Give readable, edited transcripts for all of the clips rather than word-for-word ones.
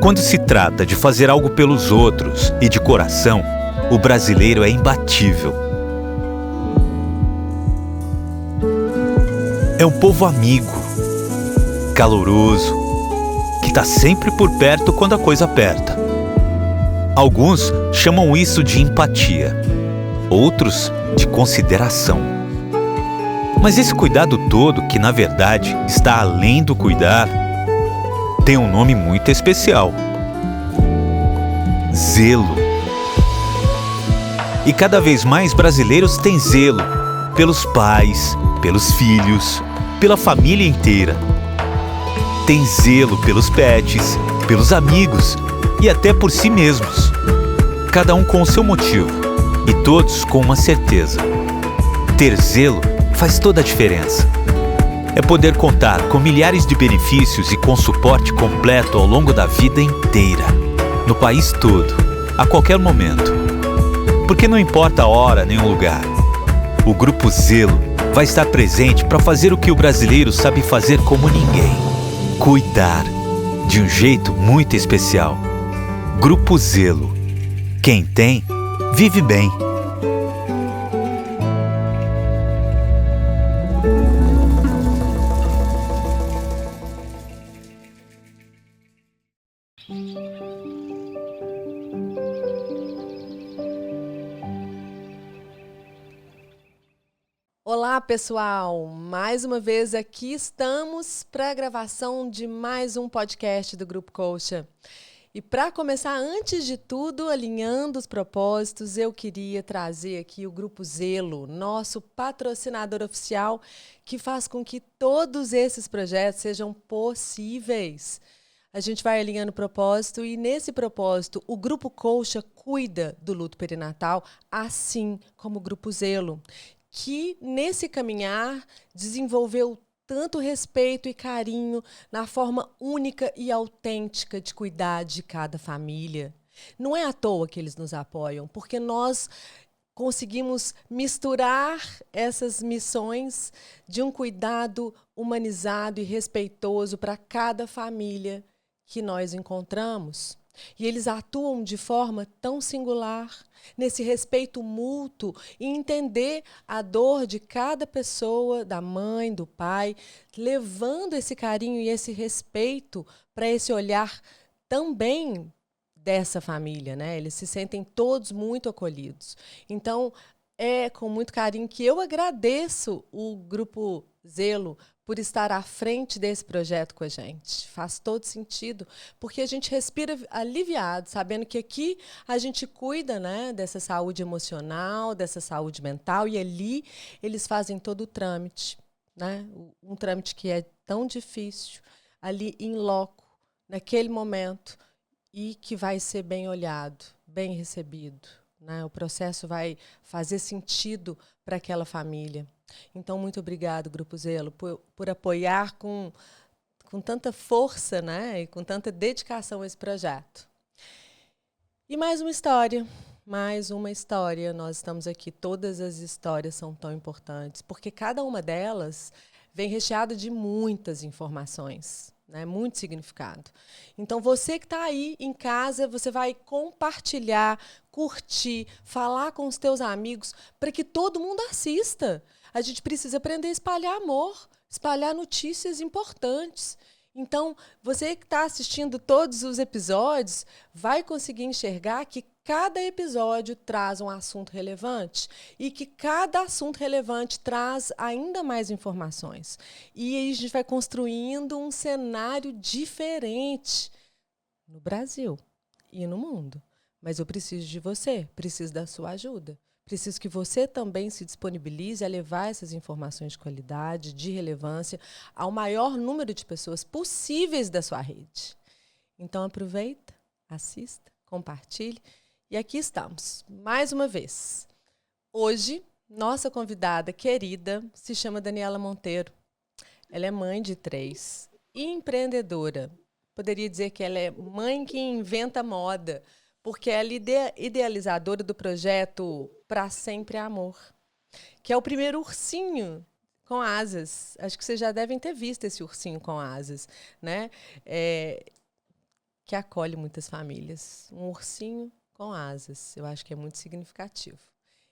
Quando se trata de fazer algo pelos outros e de coração, o brasileiro é imbatível. É um povo amigo, caloroso, que está sempre por perto quando a coisa aperta. Alguns chamam isso de empatia, outros de consideração. Mas esse cuidado todo, que na verdade está além do cuidar, tem um nome muito especial: zelo. E cada vez mais brasileiros têm zelo pelos pais, pelos filhos, pela família inteira. Tem zelo pelos pets, pelos amigos e até por si mesmos. Cada um com o seu motivo e todos com uma certeza: ter zelo faz toda a diferença. É poder contar com milhares de benefícios e com suporte completo ao longo da vida inteira, no país todo, a qualquer momento. Porque não importa a hora nem o lugar, o Grupo Zelo vai estar presente para fazer o que o brasileiro sabe fazer como ninguém: cuidar, de um jeito muito especial. Grupo Zelo. Quem tem, vive bem. Olá, pessoal! Mais uma vez aqui estamos para a gravação de mais um podcast do Grupo Colcha. E para começar, antes de tudo, alinhando os propósitos, eu queria trazer aqui o Grupo Zelo, nosso patrocinador oficial, que faz com que todos esses projetos sejam possíveis. A gente vai alinhando o propósito e, nesse propósito, o Grupo Colcha cuida do luto perinatal, assim como o Grupo Zelo, que nesse caminhar desenvolveu tanto respeito e carinho na forma única e autêntica de cuidar de cada família. Não é à toa que eles nos apoiam, porque nós conseguimos misturar essas missões de um cuidado humanizado e respeitoso para cada família que nós encontramos. E eles atuam de forma tão singular, nesse respeito mútuo e entender a dor de cada pessoa, da mãe, do pai, levando esse carinho e esse respeito para esse olhar também dessa família, né? Eles se sentem todos muito acolhidos. Então, é com muito carinho que eu agradeço o Grupo Zelo por estar à frente desse projeto com a gente. Faz todo sentido, porque a gente respira aliviado, sabendo que aqui a gente cuida, né, dessa saúde emocional, dessa saúde mental, e ali eles fazem todo o trâmite, né? Um trâmite que é tão difícil, ali em loco, naquele momento, e que vai ser bem olhado, bem recebido, né? O processo vai fazer sentido para aquela família. Então, muito obrigado, Grupo Zelo, por apoiar com tanta força, né, e com tanta dedicação esse projeto. E mais uma história. Nós estamos aqui, todas as histórias são tão importantes, porque cada uma delas vem recheada de muitas informações, né, muito significado. Então, você que está aí em casa, você vai compartilhar, curtir, falar com os teus amigos, para que todo mundo assista. A gente precisa aprender a espalhar amor, espalhar notícias importantes. Então, você que está assistindo todos os episódios vai conseguir enxergar que cada episódio traz um assunto relevante e que cada assunto relevante traz ainda mais informações. E aí a gente vai construindo um cenário diferente no Brasil e no mundo. Mas eu preciso de você, preciso da sua ajuda. Preciso que você também se disponibilize a levar essas informações de qualidade, de relevância, ao maior número de pessoas possíveis da sua rede. Então, aproveita, assista, compartilhe. E aqui estamos, mais uma vez. Hoje, nossa convidada querida se chama Daniela Monteiro. Ela é mãe de 3 e empreendedora. Poderia dizer que ela é mãe que inventa moda, porque ela é idealizadora do projeto Pra Sempre Amor, que é o primeiro ursinho com asas. Acho que vocês já devem ter visto esse ursinho com asas, né? que acolhe muitas famílias. Um ursinho com asas. Eu acho que é muito significativo.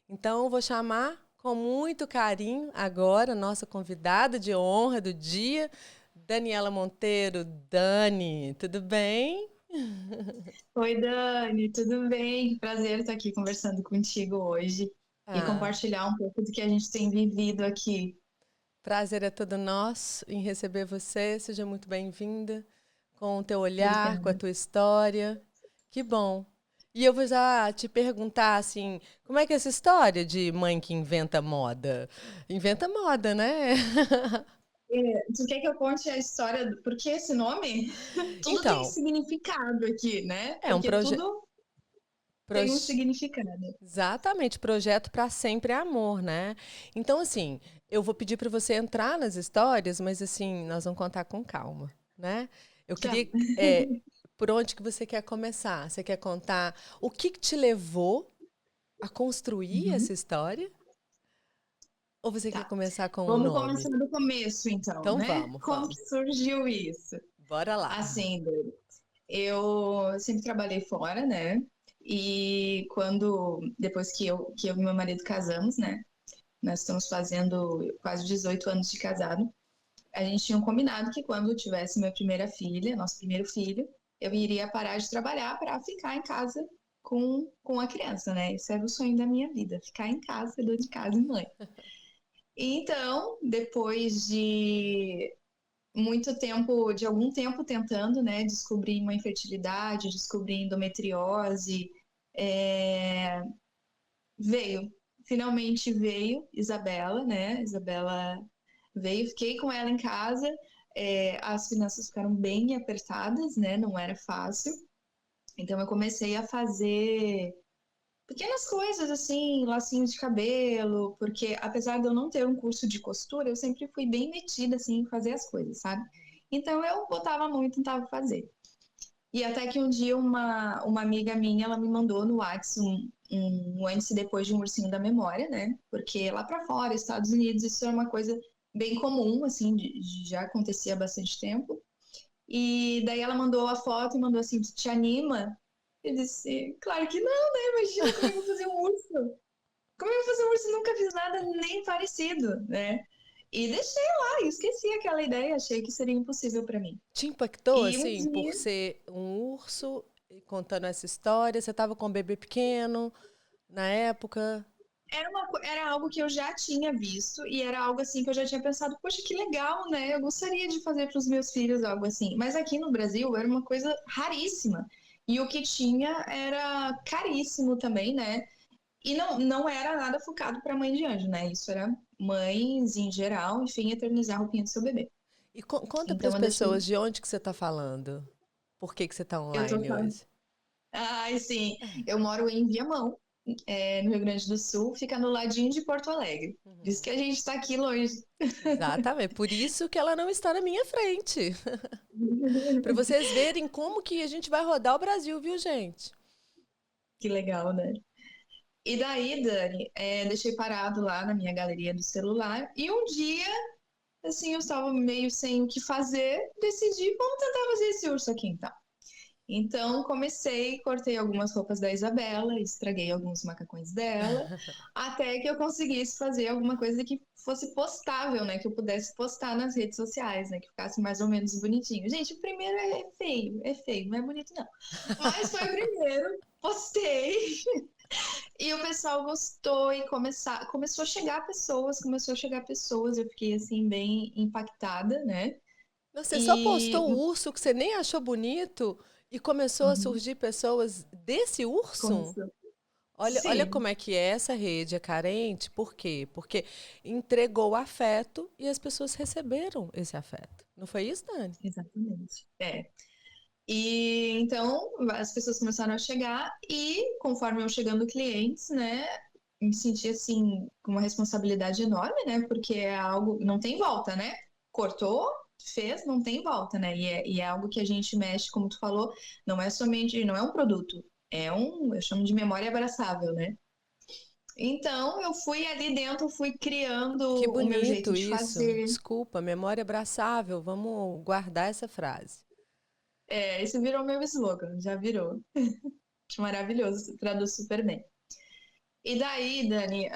Então, eu vou chamar com muito carinho agora nossa convidada de honra do dia, Daniela Monteiro. Dani, tudo bem? Oi, Dani, tudo bem? Prazer estar aqui conversando contigo hoje e Ah, compartilhar um pouco do que a gente tem vivido aqui. prazer é todo nosso em receber você. Seja muito bem-vinda com o teu olhar, com a Obrigada. tua história. Que bom. E eu vou já te perguntar assim, como é que é essa história de mãe que inventa moda? Inventa moda, né? Tu quer que eu conte a história por que esse nome? Tudo tem Então, significado aqui, né? é um Porque projeto. tudo tem um significado. Exatamente, projeto para sempre é amor, né? Então, assim, eu vou pedir para você entrar nas histórias, mas assim, nós vamos contar com calma, né? Eu Tá. queria, por onde que você quer começar? Você quer contar o que te levou a construir Uhum. essa história? Ou você quer Tá. começar com o Vamos nome? começar do começo, então, Então né? vamos, Como que vamos. surgiu isso? Bora lá. Assim, Dani, eu sempre trabalhei fora, né? E depois que eu e meu marido casamos, né? Nós estamos fazendo quase 18 anos de casado. A gente tinha um combinado que quando eu tivesse minha primeira filha, nosso primeiro filho, eu iria parar de trabalhar para ficar em casa com a criança, né? Esse era o sonho da minha vida, ficar em casa, dona de casa e mãe. Então, depois de muito tempo, de algum tempo tentando, né, descobrir uma infertilidade, descobrir endometriose, é, veio, finalmente veio Isabela, né? Isabela veio, fiquei com ela em casa. As finanças ficaram bem apertadas, né? Não era fácil. Então eu comecei a fazer pequenas coisas assim, lacinhos de cabelo, porque apesar de eu não ter um curso de costura, eu sempre fui bem metida assim em fazer as coisas, sabe? Então eu botava a mão e tentava fazer. E até que um dia uma amiga minha, ela me mandou no WhatsApp um antes e depois de um ursinho da memória, né? Porque lá pra fora, Estados Unidos, isso era uma coisa bem comum, assim, já acontecia há bastante tempo. E daí ela mandou a foto e mandou assim, te anima? Eu disse, claro que não, né? Imagina como eu vou fazer um urso. Como eu vou fazer um urso? Nunca fiz nada nem parecido, né? E deixei lá, e esqueci aquela ideia, achei que seria impossível pra mim. Te impactou, E um assim, por dia ser um urso e contando essa história? Você estava com um bebê pequeno na época? era algo que eu já tinha visto e era algo assim que eu já tinha pensado, poxa, que legal, né? Eu gostaria de fazer para os meus filhos algo assim. Mas aqui no Brasil era uma coisa raríssima. E o que tinha era caríssimo também, né? E não era nada focado para mãe de anjo, né? Isso era mães em geral, enfim, eternizar a roupinha do seu bebê. E conta para Então as eu deixei. pessoas de onde que você está falando. Por que que você está Eu tô online falando. hoje? Ai, sim. Eu moro em Viamão, no Rio Grande do Sul, fica no ladinho de Porto Alegre. Diz Uhum. que a gente está aqui longe. Exatamente. Por isso que ela não está na minha frente. Para vocês verem como que a gente vai rodar o Brasil, viu, gente? Que legal, né? E daí, Dani, deixei parado lá na minha galeria do celular. E um dia, assim, eu estava meio sem o que fazer, decidi, vamos tentar fazer esse urso aqui então. Então, comecei, cortei algumas roupas da Isabela, estraguei alguns macacões dela, até que eu conseguisse fazer alguma coisa que fosse postável, né? Que eu pudesse postar nas redes sociais, né? Que ficasse mais ou menos bonitinho. Gente, o primeiro é feio, não é bonito não. Mas foi o primeiro, postei, e o pessoal gostou e começou a chegar pessoas, eu fiquei assim bem impactada, né? Você só E postou o urso que você nem achou bonito e começou a Uhum, surgir pessoas desse urso? começou. Olha Sim, como é que essa rede é carente. Por quê? Porque entregou afeto e as pessoas receberam esse afeto. Não foi isso, Dani? exatamente. E então as pessoas começaram a chegar e conforme iam chegando clientes, né, me senti assim com uma responsabilidade enorme, né, porque é algo não tem volta, né? Cortou, fez, não tem volta, né? E é algo que a gente mexe, como tu falou, não é um produto, eu chamo de memória abraçável, né? Então eu fui ali dentro, fui criando Que o meu jeito bonito de isso. fazer. Desculpa, memória abraçável. Vamos guardar essa frase. Esse virou meu slogan, já virou. Acho maravilhoso, traduz super bem. E daí, Dani,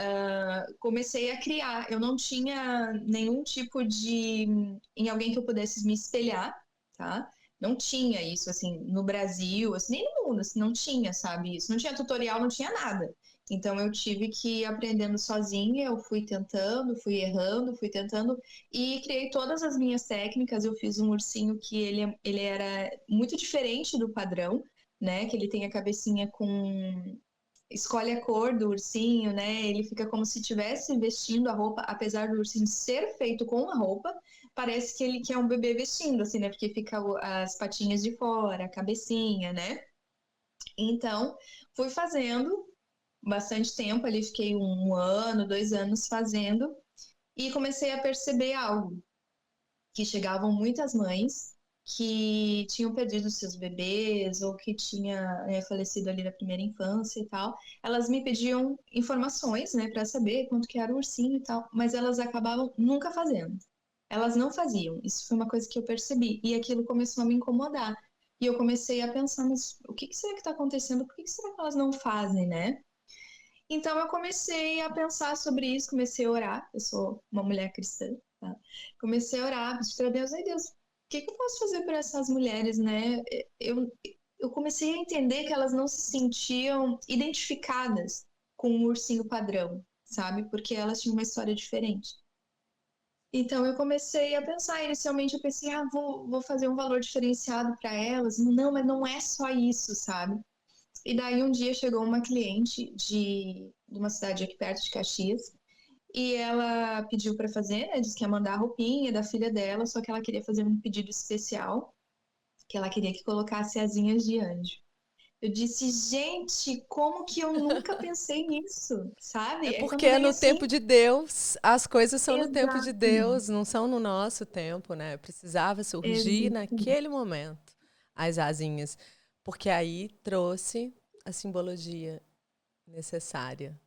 comecei a criar. Eu não tinha nenhum tipo em alguém que eu pudesse me espelhar, tá? Não tinha isso, assim, no Brasil, assim, nem no mundo, assim, não tinha, sabe, isso. Não tinha tutorial, não tinha nada. Então, eu tive que ir aprendendo sozinha, eu fui tentando, fui errando, fui tentando, e criei todas as minhas técnicas. Eu fiz um ursinho que ele era muito diferente do padrão, né? Que ele tem a cabecinha com escolhe a cor do ursinho, né? Ele fica como se estivesse vestindo a roupa, apesar do ursinho ser feito com a roupa, parece que ele que é um bebê vestindo, assim, né? Porque fica as patinhas de fora, a cabecinha, né? Então, fui fazendo bastante tempo, ali fiquei 1 ano, 2 anos fazendo, e comecei a perceber algo que chegavam muitas mães que tinham perdido seus bebês ou que tinha falecido ali na primeira infância e tal. Elas me pediam informações, né, para saber quanto que era o ursinho e tal, mas elas acabavam nunca fazendo. Elas não faziam. Isso foi uma coisa que eu percebi e aquilo começou a me incomodar. E eu comecei a pensar, mas o que será que está acontecendo? Por que será que elas não fazem, né? Então eu comecei a pensar sobre isso, comecei a orar. Eu sou uma mulher cristã, tá? Comecei a orar, pedir para Deus, ai Deus, o que eu posso fazer por essas mulheres, né? Eu, eu comecei a entender que elas não se sentiam identificadas com o ursinho padrão, sabe? Porque elas tinham uma história diferente. Então eu comecei a pensar, inicialmente eu pensei, vou fazer um valor diferenciado para elas. Não, mas não é só isso, sabe? E daí um dia chegou uma cliente de uma cidade aqui perto de Caxias e ela pediu para fazer, né? Disse que ia mandar a roupinha da filha dela, só que ela queria fazer um pedido especial, que ela queria que colocasse asinhas de anjo. Eu disse, gente, como que eu nunca pensei nisso, É sabe? É porque quando é vem no assim, tempo de Deus, as coisas são no tempo de exato, Deus, não são no nosso tempo, né? Precisava surgir exato. naquele momento as asinhas, porque aí trouxe a simbologia necessária,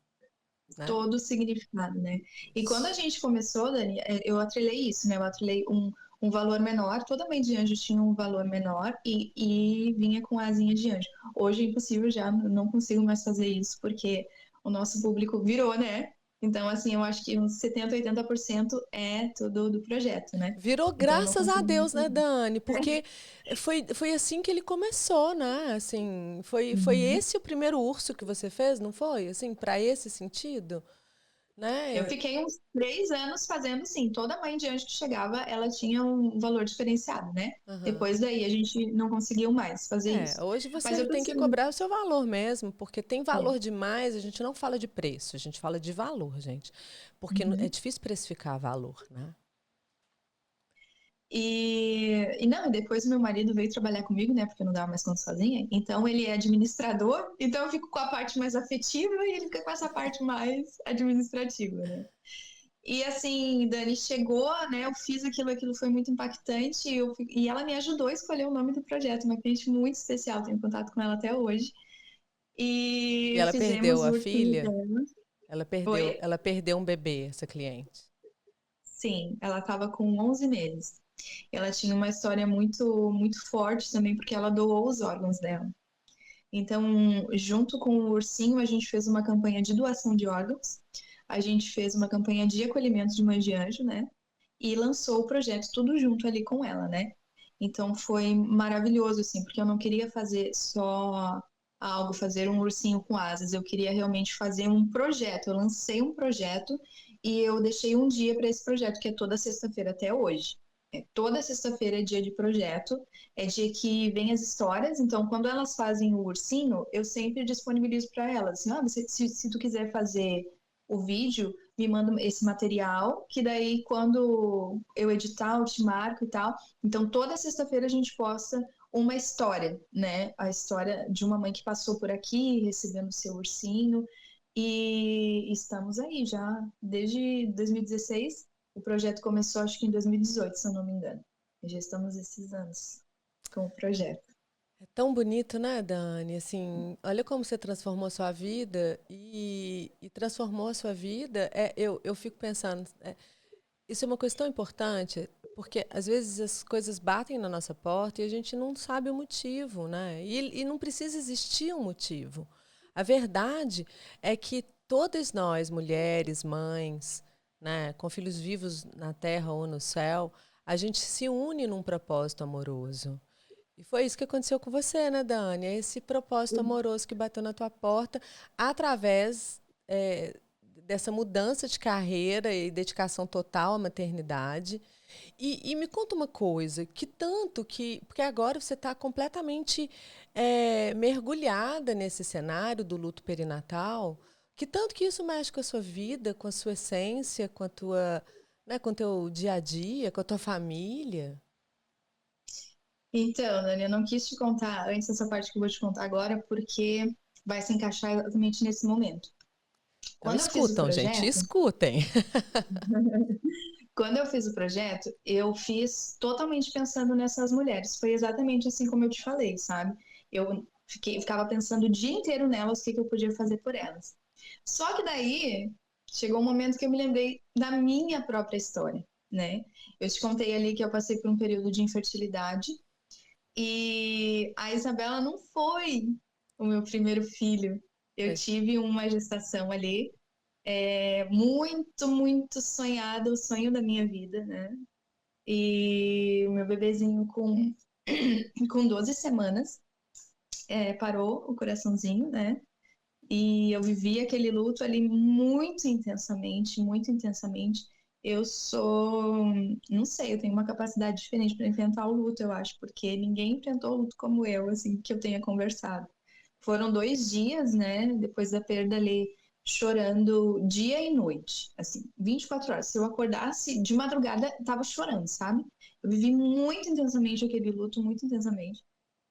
né? Todo o significado, né? E quando a Isso. gente começou, Dani, eu atrelei isso, né? Eu atrelei um valor menor, toda mãe de anjo tinha um valor menor e vinha com asinha de anjo. Hoje é impossível já, não consigo mais fazer isso, porque o nosso público virou, né? Então, assim, eu acho que uns 70, 80% é tudo do projeto, né? Virou Então, eu não graças a consigo mais Deus, né, fazer. Dani? Porque foi assim que ele começou, né? Assim, foi Uhum. esse o primeiro urso que você fez, não foi? Assim, para esse sentido, Eu né? fiquei uns 3 anos fazendo assim. Toda mãe de anjo que chegava, ela tinha um valor diferenciado, né? Aham. Depois daí a gente não conseguiu mais fazer É, isso. hoje Mas você eu tem que percebi. cobrar o seu valor mesmo, porque tem É. valor demais, a gente não fala de preço, a gente fala de valor, gente. Porque é Uhum. difícil precificar valor, né? E não, e depois meu marido veio trabalhar comigo, né? Porque eu não dava mais conta sozinha. Então ele é administrador, então eu fico com a parte mais afetiva e ele fica com essa parte mais administrativa, né? E assim, Dani, chegou, né? Eu fiz aquilo foi muito impactante e ela me ajudou a escolher o nome do projeto, uma cliente muito especial, tenho contato com ela até hoje. E E ela perdeu fizemos o a ursinho filha? dela. Ela Oi? perdeu um bebê, essa cliente. Sim, ela estava com 11 meses. Ela tinha uma história muito, muito forte também, porque ela doou os órgãos dela. Então, junto com o ursinho, a gente fez uma campanha de doação de órgãos, a gente fez uma campanha de acolhimento de mãe de anjo, né? E lançou o projeto tudo junto ali com ela, né? Então foi maravilhoso, assim, porque eu não queria fazer só algo, fazer um ursinho com asas, eu queria realmente fazer um projeto. Eu lancei um projeto e eu deixei um dia para esse projeto, que é toda sexta-feira até hoje. Toda sexta-feira é dia de projeto, é dia que vem as histórias. Então, quando elas fazem o ursinho, eu sempre disponibilizo para elas. Assim, se tu quiser fazer o vídeo, me manda esse material, que daí quando eu editar, eu te marco e tal. Então, toda sexta-feira a gente posta uma história, né? A história de uma mãe que passou por aqui, recebendo seu ursinho. E estamos aí já desde 2016. O projeto começou, acho que em 2018, se eu não me engano. E já estamos esses anos com o projeto. É tão bonito, né, Dani? Assim, olha como você transformou a sua vida e transformou a sua vida. Eu fico pensando, isso é uma coisa tão importante, Porque às vezes as coisas batem na nossa porta e a gente não sabe o motivo, né? E não precisa existir um motivo. A verdade é que todas nós, mulheres, mães, né, com filhos vivos na terra ou no céu, a gente se une num propósito amoroso. E foi isso que aconteceu com você, né, Dani? É esse propósito amoroso que bateu na tua porta através dessa mudança de carreira e dedicação total à maternidade. E me conta uma coisa, que tanto que... Porque agora você está completamente mergulhada nesse cenário do luto perinatal, que tanto que isso mexe com a sua vida, com a sua essência, com a tua, né, com o teu dia a dia, com a tua família. Então, Dani, eu não quis te contar antes dessa parte que eu vou te contar agora, porque vai se encaixar exatamente nesse momento. Então Quando eu fiz o escutam, gente, projeto, escutem. quando eu fiz o projeto, eu fiz totalmente pensando nessas mulheres. Foi exatamente assim como eu te falei, sabe? Eu ficava pensando o dia inteiro nelas, o que eu podia fazer por elas. Só que daí chegou um momento que eu me lembrei da minha própria história, né? Eu te contei ali que eu passei por um período de infertilidade e a Isabela não foi o meu primeiro filho. Eu tive uma gestação ali muito, muito sonhado, o sonho da minha vida, né? E o meu bebezinho com 12 semanas parou o coraçãozinho, né? E eu vivi aquele luto ali muito intensamente, muito intensamente. Eu sou, não sei, eu tenho uma capacidade diferente para enfrentar o luto, eu acho, porque ninguém enfrentou o luto como eu, assim, que eu tenha conversado. Foram 2 dias, né, depois da perda ali, chorando dia e noite, assim, 24 horas. Se eu acordasse de madrugada, tava chorando, sabe? Eu vivi muito intensamente aquele luto, muito intensamente.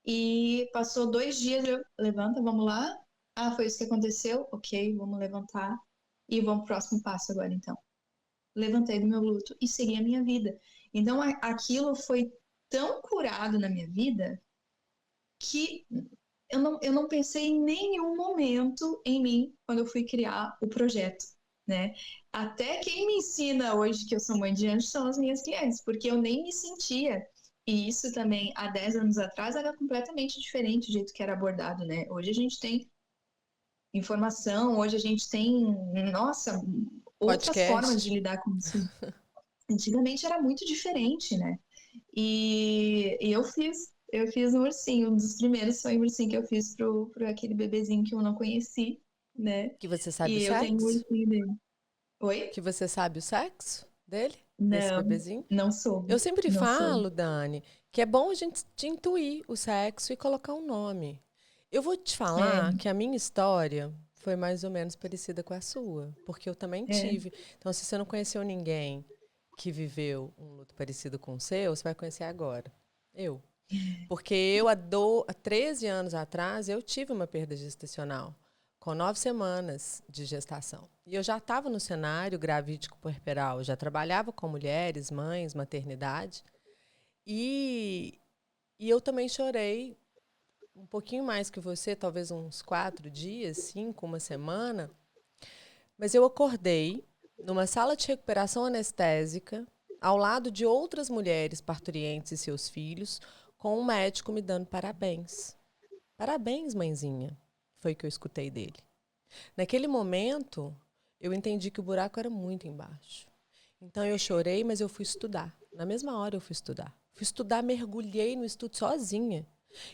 E passou 2 dias, eu, levanta, vamos lá. Ah, foi isso que aconteceu? Ok, vamos levantar. E vamos pro próximo passo agora, então. Levantei do meu luto e segui a minha vida. Então, aquilo foi tão curado na minha vida que eu não pensei em nenhum momento em mim quando eu fui criar o projeto, né? Até quem me ensina hoje que eu sou mãe de anjos são as minhas clientes, porque eu nem me sentia. E isso também, há 10 anos atrás, era completamente diferente o jeito que era abordado, né? Hoje a gente tem informação, hoje a gente tem, nossa, outras formas de Podcast. lidar com isso. Antigamente era muito diferente, né? E eu fiz um ursinho, um dos primeiros foi um ursinho que eu fiz pro aquele bebezinho que eu não conheci, né? Que você sabe o E eu tenho um sexo? ursinho dele. Oi? Que você sabe o sexo dele? Desse Não, bebezinho? não Eu soube, sempre não soube. falo, Dani, que é bom a gente intuir o sexo e colocar um nome. Eu vou te É, falar que a minha história foi mais ou menos parecida com a sua, porque eu também é, tive. Então, se você não conheceu ninguém que viveu um luto parecido com o seu, você vai conhecer agora. Eu. Porque há 13 anos atrás, eu tive uma perda gestacional, com 9 semanas de gestação. E eu já estava no cenário gravídico puerperal, eu já trabalhava com mulheres, mães, maternidade. E, e eu também chorei um pouquinho mais que você, talvez uns 4 dias, 5, uma semana. Mas eu acordei numa sala de recuperação anestésica, ao lado de outras mulheres parturientes e seus filhos, com um médico me dando parabéns. Parabéns, mãezinha, foi o que eu escutei dele. Naquele momento, eu entendi que o buraco era muito embaixo. Então eu chorei, mas eu fui estudar. Na mesma hora eu fui estudar. Fui estudar, mergulhei no estudo sozinha.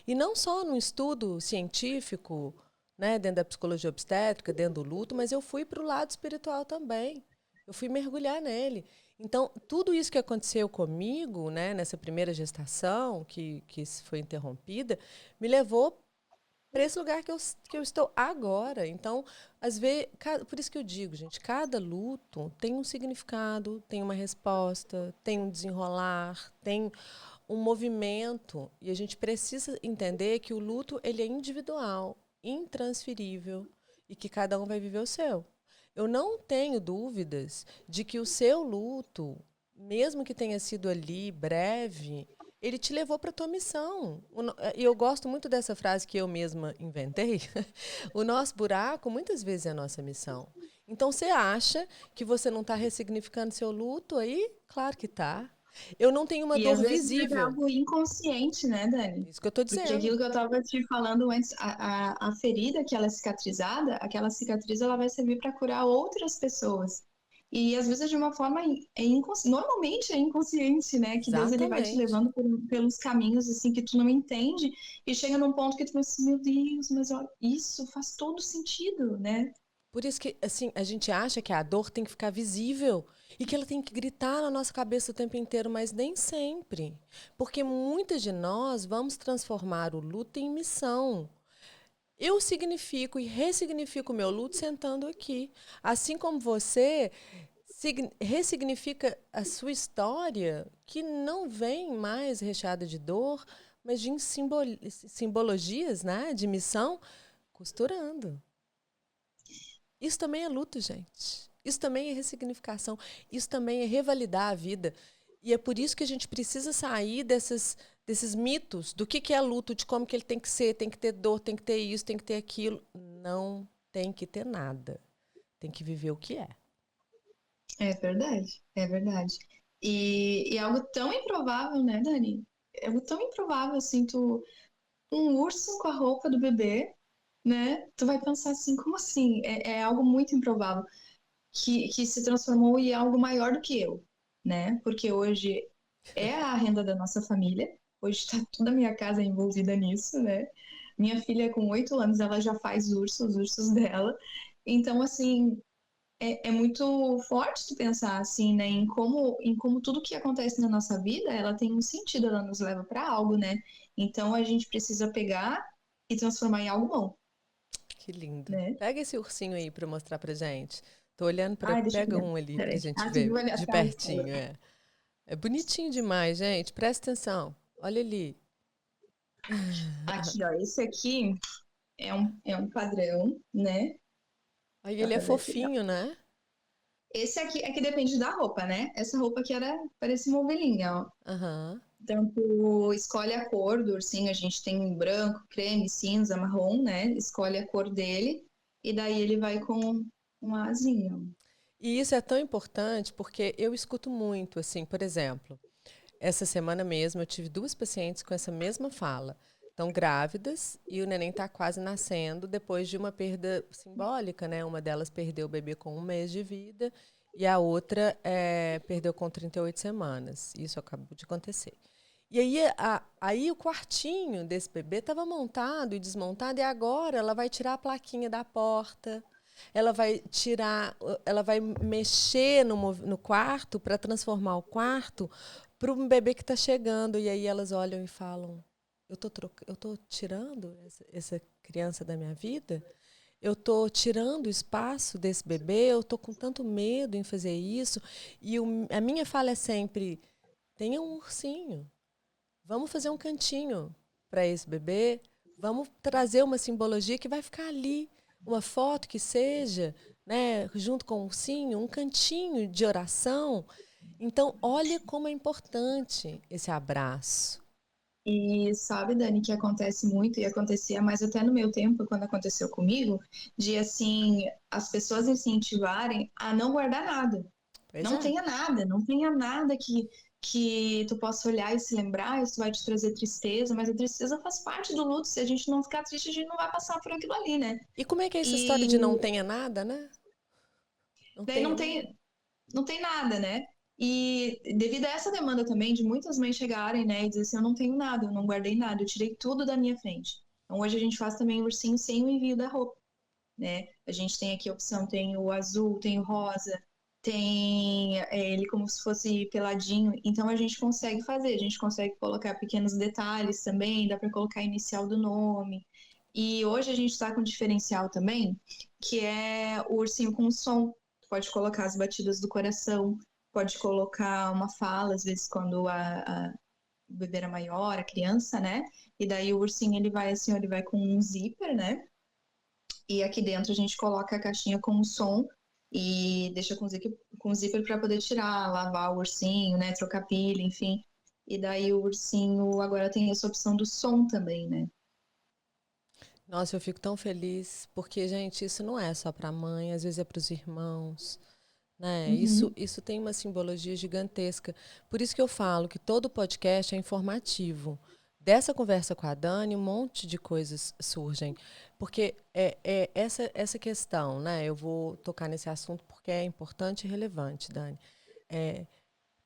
E não só no estudo científico, né, dentro da psicologia obstétrica, dentro do luto, mas eu fui para o lado espiritual também. Eu fui mergulhar nele. Então, tudo isso que aconteceu comigo, né, nessa primeira gestação, que foi interrompida, me levou para esse lugar que eu estou agora. Então, às vezes, por isso que eu digo, gente, cada luto tem um significado, tem uma resposta, tem um desenrolar, tem um movimento. E a gente precisa entender que o luto ele é individual, intransferível e que cada um vai viver o seu. Eu não tenho dúvidas de que o seu luto, mesmo que tenha sido ali breve, ele te levou para a tua missão. E eu gosto muito dessa frase que eu mesma inventei. O nosso buraco, muitas vezes, é a nossa missão. Então, você acha que você não está ressignificando seu luto aí? Claro que está. Eu não tenho uma E dor às vezes é visível. algo inconsciente, né, Dani? Isso que eu tô Porque dizendo. aquilo que eu estava te falando antes, a ferida que ela é cicatrizada, aquela cicatriz ela vai servir para curar outras pessoas. E às vezes de uma forma normalmente é inconsciente, né? Que Deus ele vai te Exatamente. levando pelos caminhos assim que tu não entende e chega num ponto que tu pensa assim, meu Deus, mas olha, isso faz todo sentido, né? Por isso que, assim, a gente acha que a dor tem que ficar visível e que ela tem que gritar na nossa cabeça o tempo inteiro, mas nem sempre. Porque muitas de nós vamos transformar o luto em missão. Eu significo e ressignifico o meu luto sentando aqui. Assim como você ressignifica a sua história, que não vem mais recheada de dor, mas de simbologias, né, de missão, costurando. Isso também é luto, gente. Isso também é ressignificação. Isso também é revalidar a vida. E é por isso que a gente precisa sair desses mitos do que é luto, de como que ele tem que ser, tem que ter dor, tem que ter isso, tem que ter aquilo. Não tem que ter nada. Tem que viver o que é. É verdade, é verdade. E é algo tão improvável, né, Dani? É algo tão improvável assim, um urso com a roupa do bebê, né? Tu vai pensar assim, como assim? É algo muito improvável que se transformou em algo maior do que eu, né? Porque hoje é a renda da nossa família, hoje está toda a minha casa envolvida nisso, né? Minha filha, com 8 anos, ela já faz os ursos dela. Então, assim, é muito forte tu pensar assim, né, em como tudo que acontece na nossa vida, ela tem um sentido, ela nos leva para algo, né? Então a gente precisa pegar e transformar em algo bom, Que lindo. né? Pega esse ursinho aí para mostrar pra gente. Tô olhando para. Ai, deixa eu Pega ver. um ali pra Peraí. gente Ah, tu viu ver ali de atrás? pertinho, é. É bonitinho demais, gente. Presta atenção. Olha ali. Aqui, ó, esse aqui é um padrão, né? Aí Dá ele é pra ver aqui. fofinho, né? Esse aqui é que depende da roupa, né? Essa roupa aqui parece uma ovelhinha, ó. Aham. Então, tu escolhe a cor do ursinho, a gente tem branco, creme, cinza, marrom, né? Escolhe a cor dele e daí ele vai com uma asinha. E isso é tão importante porque eu escuto muito, assim, por exemplo, essa semana mesmo eu tive duas pacientes com essa mesma fala. Estão grávidas e o neném está quase nascendo depois de uma perda simbólica, né? Uma delas perdeu o bebê com 1 mês de vida e a outra perdeu com 38 semanas. Isso acabou de acontecer. E aí, aí o quartinho desse bebê estava montado e desmontado, e agora ela vai tirar a plaquinha da porta, ela vai tirar, ela vai mexer no quarto para transformar o quarto para um bebê que está chegando. E aí elas olham e falam: eu tô tirando essa criança da minha vida? Eu tô tirando o espaço desse bebê? Eu tô com tanto medo em fazer isso? E a minha fala é sempre: tenha um ursinho. Vamos fazer um cantinho para esse bebê. Vamos trazer uma simbologia que vai ficar ali. Uma foto que seja, né, junto com o ursinho, um cantinho de oração. Então, olha como é importante esse abraço. E sabe, Dani, que acontece muito, e acontecia mais até no meu tempo, quando aconteceu comigo, de assim, as pessoas incentivarem a não guardar nada. Pois Não é. tenha nada, não tenha nada que tu possa olhar e se lembrar, isso vai te trazer tristeza, mas a tristeza faz parte do luto. Se a gente não ficar triste, a gente não vai passar por aquilo ali, né? E como é que é essa história E de não tenha nada, né? Não daí tenha não nada. tem, não tem nada, né? E devido a essa demanda também de muitas mães chegarem, né, e dizer assim, eu não tenho nada, eu não guardei nada, eu tirei tudo da minha frente. Então hoje a gente faz também o ursinho sem o envio da roupa, né? A gente tem aqui a opção, tem o azul, tem o rosa, tem ele como se fosse peladinho. Então a gente consegue fazer, a gente consegue colocar pequenos detalhes também, dá para colocar a inicial do nome. E hoje a gente está com um diferencial também, que é o ursinho com som. Tu pode colocar as batidas do coração, pode colocar uma fala, às vezes quando o bebê era maior, a criança, né? E daí o ursinho ele vai assim, ele vai com um zíper, né? E aqui dentro a gente coloca a caixinha com o som e deixa com zíper para poder tirar, lavar o ursinho, né? Trocar pilha, enfim. E daí o ursinho agora tem essa opção do som também, né? Nossa, eu fico tão feliz, porque, gente, isso não é só para a mãe, às vezes é para os irmãos, né? Uhum. Isso tem uma simbologia gigantesca. Por isso que eu falo que todo podcast é informativo. Dessa conversa com a Dani, um monte de coisas surgem. Porque é essa questão, né? Eu vou tocar nesse assunto porque é importante e relevante, Dani. É,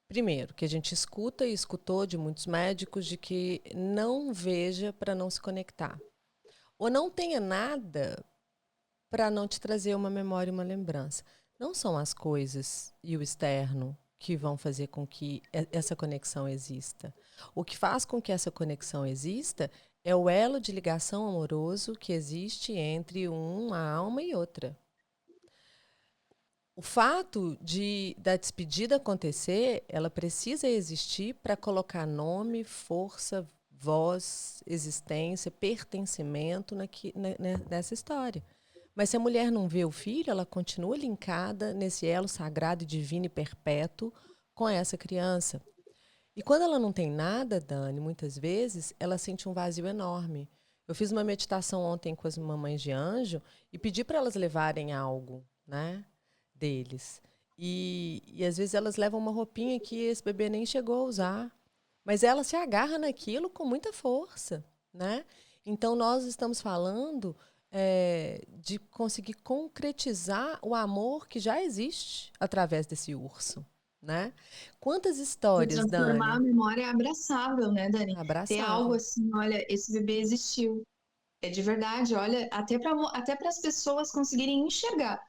primeiro, que a gente escuta e escutou de muitos médicos de que não veja para não se conectar. Ou não tenha nada para não te trazer uma memória e uma lembrança. Não são as coisas e o externo que vão fazer com que essa conexão exista. O que faz com que essa conexão exista é o elo de ligação amoroso que existe entre uma alma e outra. O fato da despedida acontecer, ela precisa existir para colocar nome, força, voz, existência, pertencimento nessa história. Mas se a mulher não vê o filho, ela continua linkada nesse elo sagrado, divino e perpétuo com essa criança. E quando ela não tem nada, Dani, muitas vezes, ela sente um vazio enorme. Eu fiz uma meditação ontem com as mamães de anjo e pedi para elas levarem algo, né, deles. E às vezes elas levam uma roupinha que esse bebê nem chegou a usar. Mas ela se agarra naquilo com muita força, né? Então nós estamos falando de conseguir concretizar o amor que já existe através desse urso, né? Quantas De histórias, transformar a Dani? memória abraçável, né, Dani? Ter algo Abraçável. assim, olha, esse bebê existiu. É de verdade, olha, até para as pessoas conseguirem enxergar.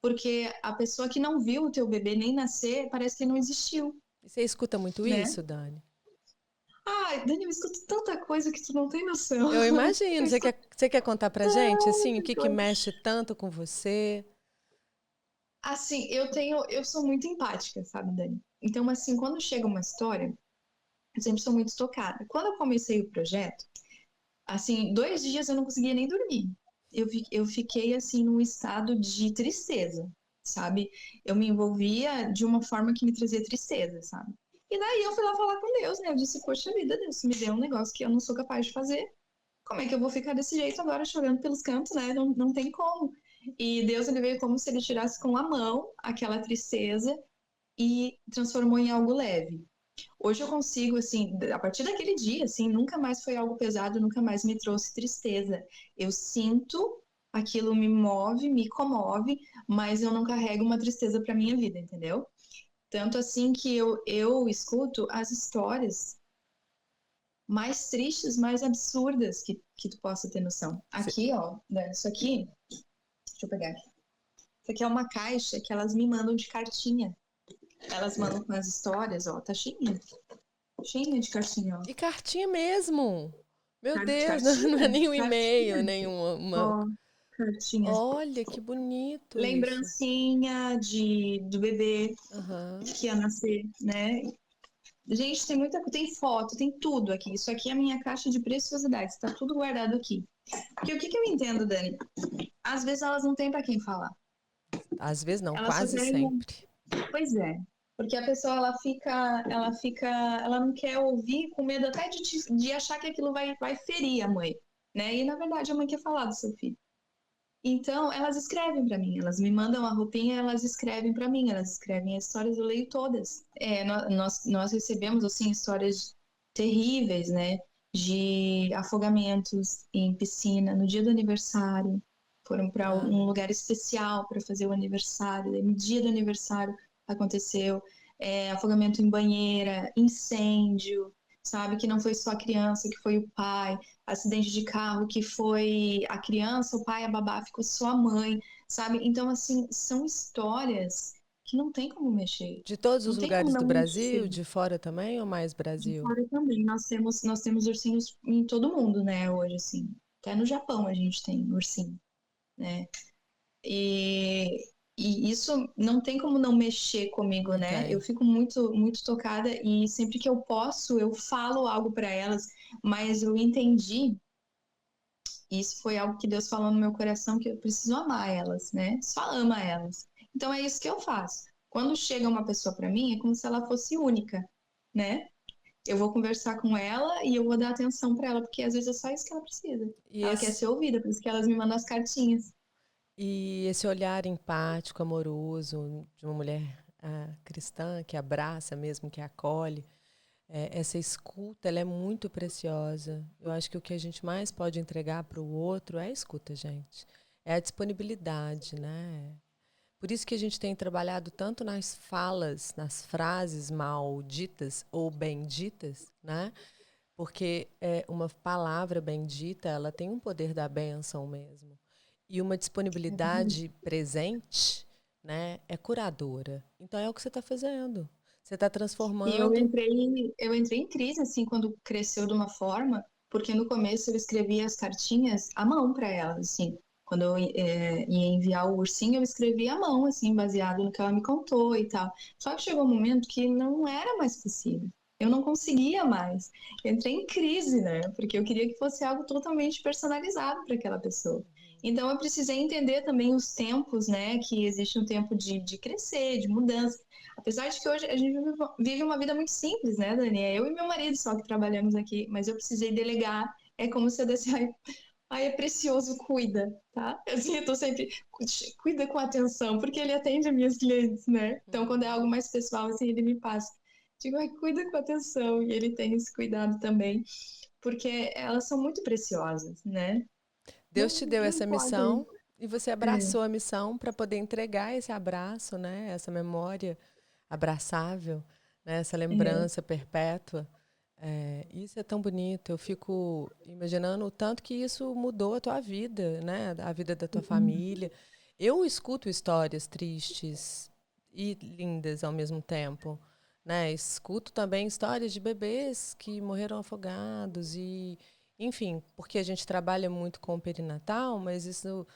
Porque a pessoa que não viu o teu bebê nem nascer, parece que não existiu, E você escuta muito né? isso, Dani? Ai, Dani, eu escuto tanta coisa que tu não tem noção. Eu imagino. Eu escuto Você quer contar pra gente, assim, o tanta que coisa. mexe tanto com você? Assim, eu sou muito empática, sabe, Dani? Então, assim, quando chega uma história, eu sempre sou muito tocada. Quando eu comecei o projeto, assim, 2 dias eu não conseguia nem dormir. Eu fiquei, assim, num estado de tristeza, sabe? Eu me envolvia de uma forma que me trazia tristeza, sabe? E daí eu fui lá falar com Deus, né? Eu disse, poxa vida, Deus, me deu um negócio que eu não sou capaz de fazer. Como é que eu vou ficar desse jeito agora, chorando pelos cantos, né? Não, não tem como. E Deus, ele veio como se ele tirasse com a mão aquela tristeza e transformou em algo leve. Hoje eu consigo, assim, a partir daquele dia, assim, nunca mais foi algo pesado, nunca mais me trouxe tristeza. Eu sinto, aquilo me move, me comove, mas eu não carrego uma tristeza para minha vida, entendeu? Tanto assim que eu escuto as histórias mais tristes, mais absurdas que tu possa ter noção. Cê- Aqui, ó, né, isso aqui, deixa eu pegar aqui. Isso aqui é uma caixa que elas me mandam de cartinha. Elas mandam com as histórias, ó, tá cheinha. Cheinha de cartinha, ó. E cartinha mesmo. Meu Deus, não é Cartinha, nem um e-mail, cartinha. nem Ó, cartinha. Olha, que bonito isso. Lembrancinha do bebê Aham. que ia nascer, né? Gente, tem foto, tem tudo aqui. Isso aqui é a minha caixa de preciosidades, tá tudo guardado aqui. Porque o que eu entendo, Dani? Às vezes elas não têm para quem falar. Às vezes não, Elas só quase querem. sempre. Pois é. Porque a pessoa ela não quer ouvir com medo até de achar que aquilo vai ferir a mãe, né? E na verdade a mãe quer falar do seu filho. Então, elas escrevem para mim, elas me mandam a roupinha, elas escrevem para mim, elas escrevem as histórias, eu leio todas. Nós recebemos, assim, histórias terríveis, né? De afogamentos em piscina no dia do aniversário. Foram para um Ai, lugar especial para fazer o aniversário, daí no dia do aniversário aconteceu. Afogamento em banheira, incêndio, sabe? Que não foi só a criança, que foi o pai, acidente de carro que foi a criança, o pai, a babá, ficou só a mãe, sabe? Então, assim, são histórias que não tem como mexer. de todos os Não tem como lugares do não Brasil, mexer. de fora também ou mais De Brasil? fora também. Nós temos ursinhos em todo mundo, né, hoje, assim. Até no Japão a gente tem ursinho, né? E, e isso não tem como não mexer comigo, Não né? Eu tem. fico muito, muito tocada e sempre que eu posso, eu falo algo para elas, mas eu entendi. Isso foi algo que Deus falou no meu coração que eu preciso amar elas, né? Só ama elas. Então é isso que eu faço. Quando chega uma pessoa para mim, é como se ela fosse única, né? Eu vou conversar com ela e eu vou dar atenção para ela, porque às vezes é só isso que ela precisa. E Ela quer esse, ser ouvida, por isso que elas me mandam as cartinhas. E esse olhar empático, amoroso de uma mulher cristã que abraça mesmo, que acolhe, essa escuta, ela é muito preciosa. Eu acho que o que a gente mais pode entregar para o outro é a escuta, gente. É a disponibilidade, né? Por isso que a gente tem trabalhado tanto nas falas, nas frases mal ditas ou bem ditas, né? Porque uma palavra bendita, ela tem um poder da bênção mesmo. E uma disponibilidade presente, né, é curadora. Então é o que você está fazendo. Você está E eu transformando. entrei em crise, assim, quando cresceu de uma forma, porque no começo eu escrevia as cartinhas à mão para elas, assim. Quando eu ia enviar o ursinho, eu escrevia à mão, assim, baseado no que ela me contou e tal. Só que chegou um momento que não era mais possível. Eu não conseguia mais. Eu entrei em crise, né? Porque eu queria que fosse algo totalmente personalizado para aquela pessoa. Então eu precisei entender também os tempos, né? Que existe um tempo de crescer, de mudança. Apesar de que hoje a gente vive uma vida muito simples, né, Dani? É eu e meu marido só que trabalhamos aqui, mas eu precisei delegar. É como se eu desse, ai, é precioso, cuida, tá? Assim, eu tô sempre, cuida com atenção, porque ele atende minhas clientes, né? Então, quando é algo mais pessoal, assim, ele me passa. Digo, ai, cuida com atenção, e ele tem esse cuidado também, porque elas são muito preciosas, né? Deus te Não, deu não essa podem. missão e você É, abraçou a missão para poder entregar esse abraço, né? Essa memória abraçável, né? Essa é. lembrança perpétua. Isso é tão bonito. Eu fico imaginando o tanto que isso mudou a tua vida, né? A vida da tua família. Eu escuto histórias tristes e lindas ao mesmo tempo, né? Escuto também histórias de bebês que morreram afogados e, enfim, porque a gente trabalha muito com o perinatal, mas isso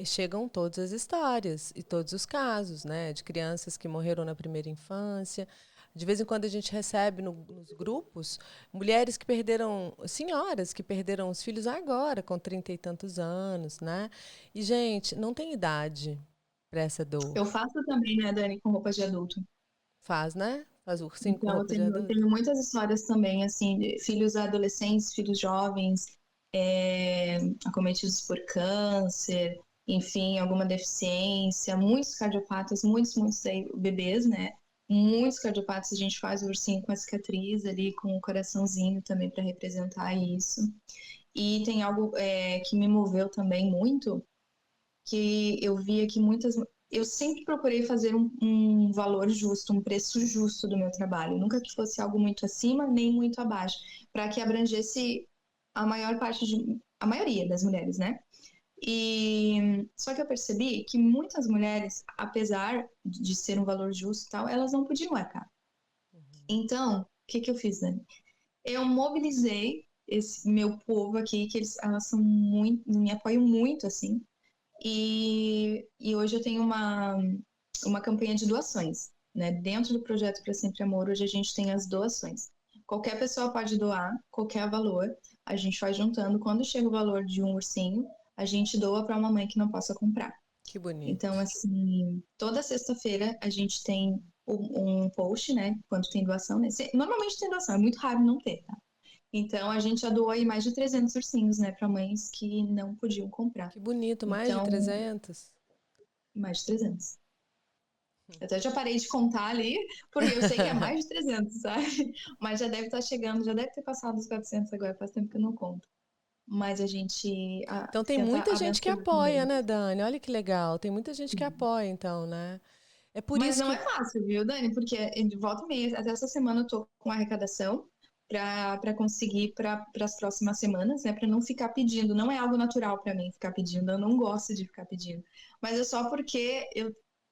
chegam todas as histórias e todos os casos, né? De crianças que morreram na primeira infância. De vez em quando a gente recebe nos grupos mulheres que perderam, senhoras que perderam os filhos agora, com 30 e tantos anos, né? E, gente, não tem idade para essa dor. Eu faço também, né, Dani, com roupas de adulto. Faz, né? Faz ursinho com Então, roupa de eu adulto. tenho muitas histórias também, assim, de filhos adolescentes, filhos jovens, acometidos por câncer, enfim, alguma deficiência, muitos cardiopatas, muitos aí, bebês, né? Muitos cardiopatas, a gente faz o ursinho com a cicatriz ali, com o coraçãozinho também para representar isso. E tem algo que me moveu também muito, que eu via que muitas. Eu sempre procurei fazer um valor justo, um preço justo do meu trabalho, nunca que fosse algo muito acima nem muito abaixo, para que abrangesse a maior parte a maioria das mulheres, né? E só que eu percebi que muitas mulheres, apesar de ser um valor justo e tal, elas não podiam arcar. Então, o que que eu fiz, Dani? Eu mobilizei esse meu povo aqui, que elas são muito, me apoiam muito, assim, e hoje eu tenho uma campanha de doações, né? Dentro do projeto Para Sempre Amor, hoje a gente tem as doações. Qualquer pessoa pode doar, qualquer valor, a gente vai juntando. Quando chega o valor de um ursinho, a gente doa para uma mãe que não possa comprar. Que bonito. Então, assim, toda sexta-feira a gente tem um post, né? Quando tem doação, né? Normalmente tem doação, é muito raro não ter, tá? Então, a gente já doou aí mais de 300 ursinhos, né? Para mães que não podiam comprar. Que bonito. Mais de Então, 300. mais de 300. Eu até já parei de contar ali, porque eu sei que é mais de 300, sabe? Mas já deve estar chegando, já deve ter passado os 400 agora, faz tempo que eu não conto. Mas a gente Então tem tenta muita gente que abençoar apoia, também. né, Dani? Olha que legal. Tem muita gente que apoia, então, né? É por Mas isso não que é fácil, viu, Dani? Porque de volta e meia, até essa semana eu tô com arrecadação para conseguir para as próximas semanas, né? Para não ficar pedindo. Não é algo natural para mim ficar pedindo. Eu não gosto de ficar pedindo. Mas é só porque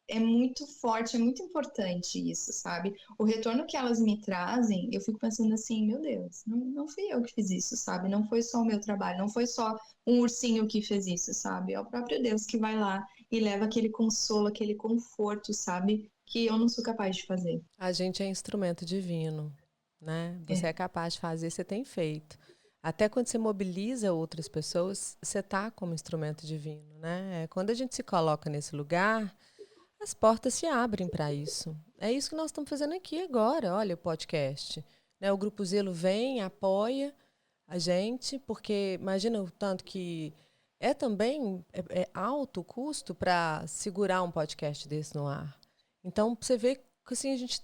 é muito forte, é muito importante isso, sabe? O retorno que elas me trazem, eu fico pensando assim, meu Deus, não fui eu que fiz isso, sabe? Não foi só o meu trabalho, não foi só um ursinho que fez isso, sabe? É o próprio Deus que vai lá e leva aquele consolo, aquele conforto, sabe? Que eu não sou capaz de fazer. a gente é instrumento divino, né? Você É. é capaz de fazer, você tem feito. Até quando você mobiliza outras pessoas, você está como instrumento divino, né? Quando a gente se coloca nesse lugar, as portas se abrem para isso. É isso que nós estamos fazendo aqui agora. Olha o podcast, né? O Grupo Zelo vem, apoia a gente, porque imagina o tanto que é também alto o custo para segurar um podcast desse no ar. Então, você vê que assim, a gente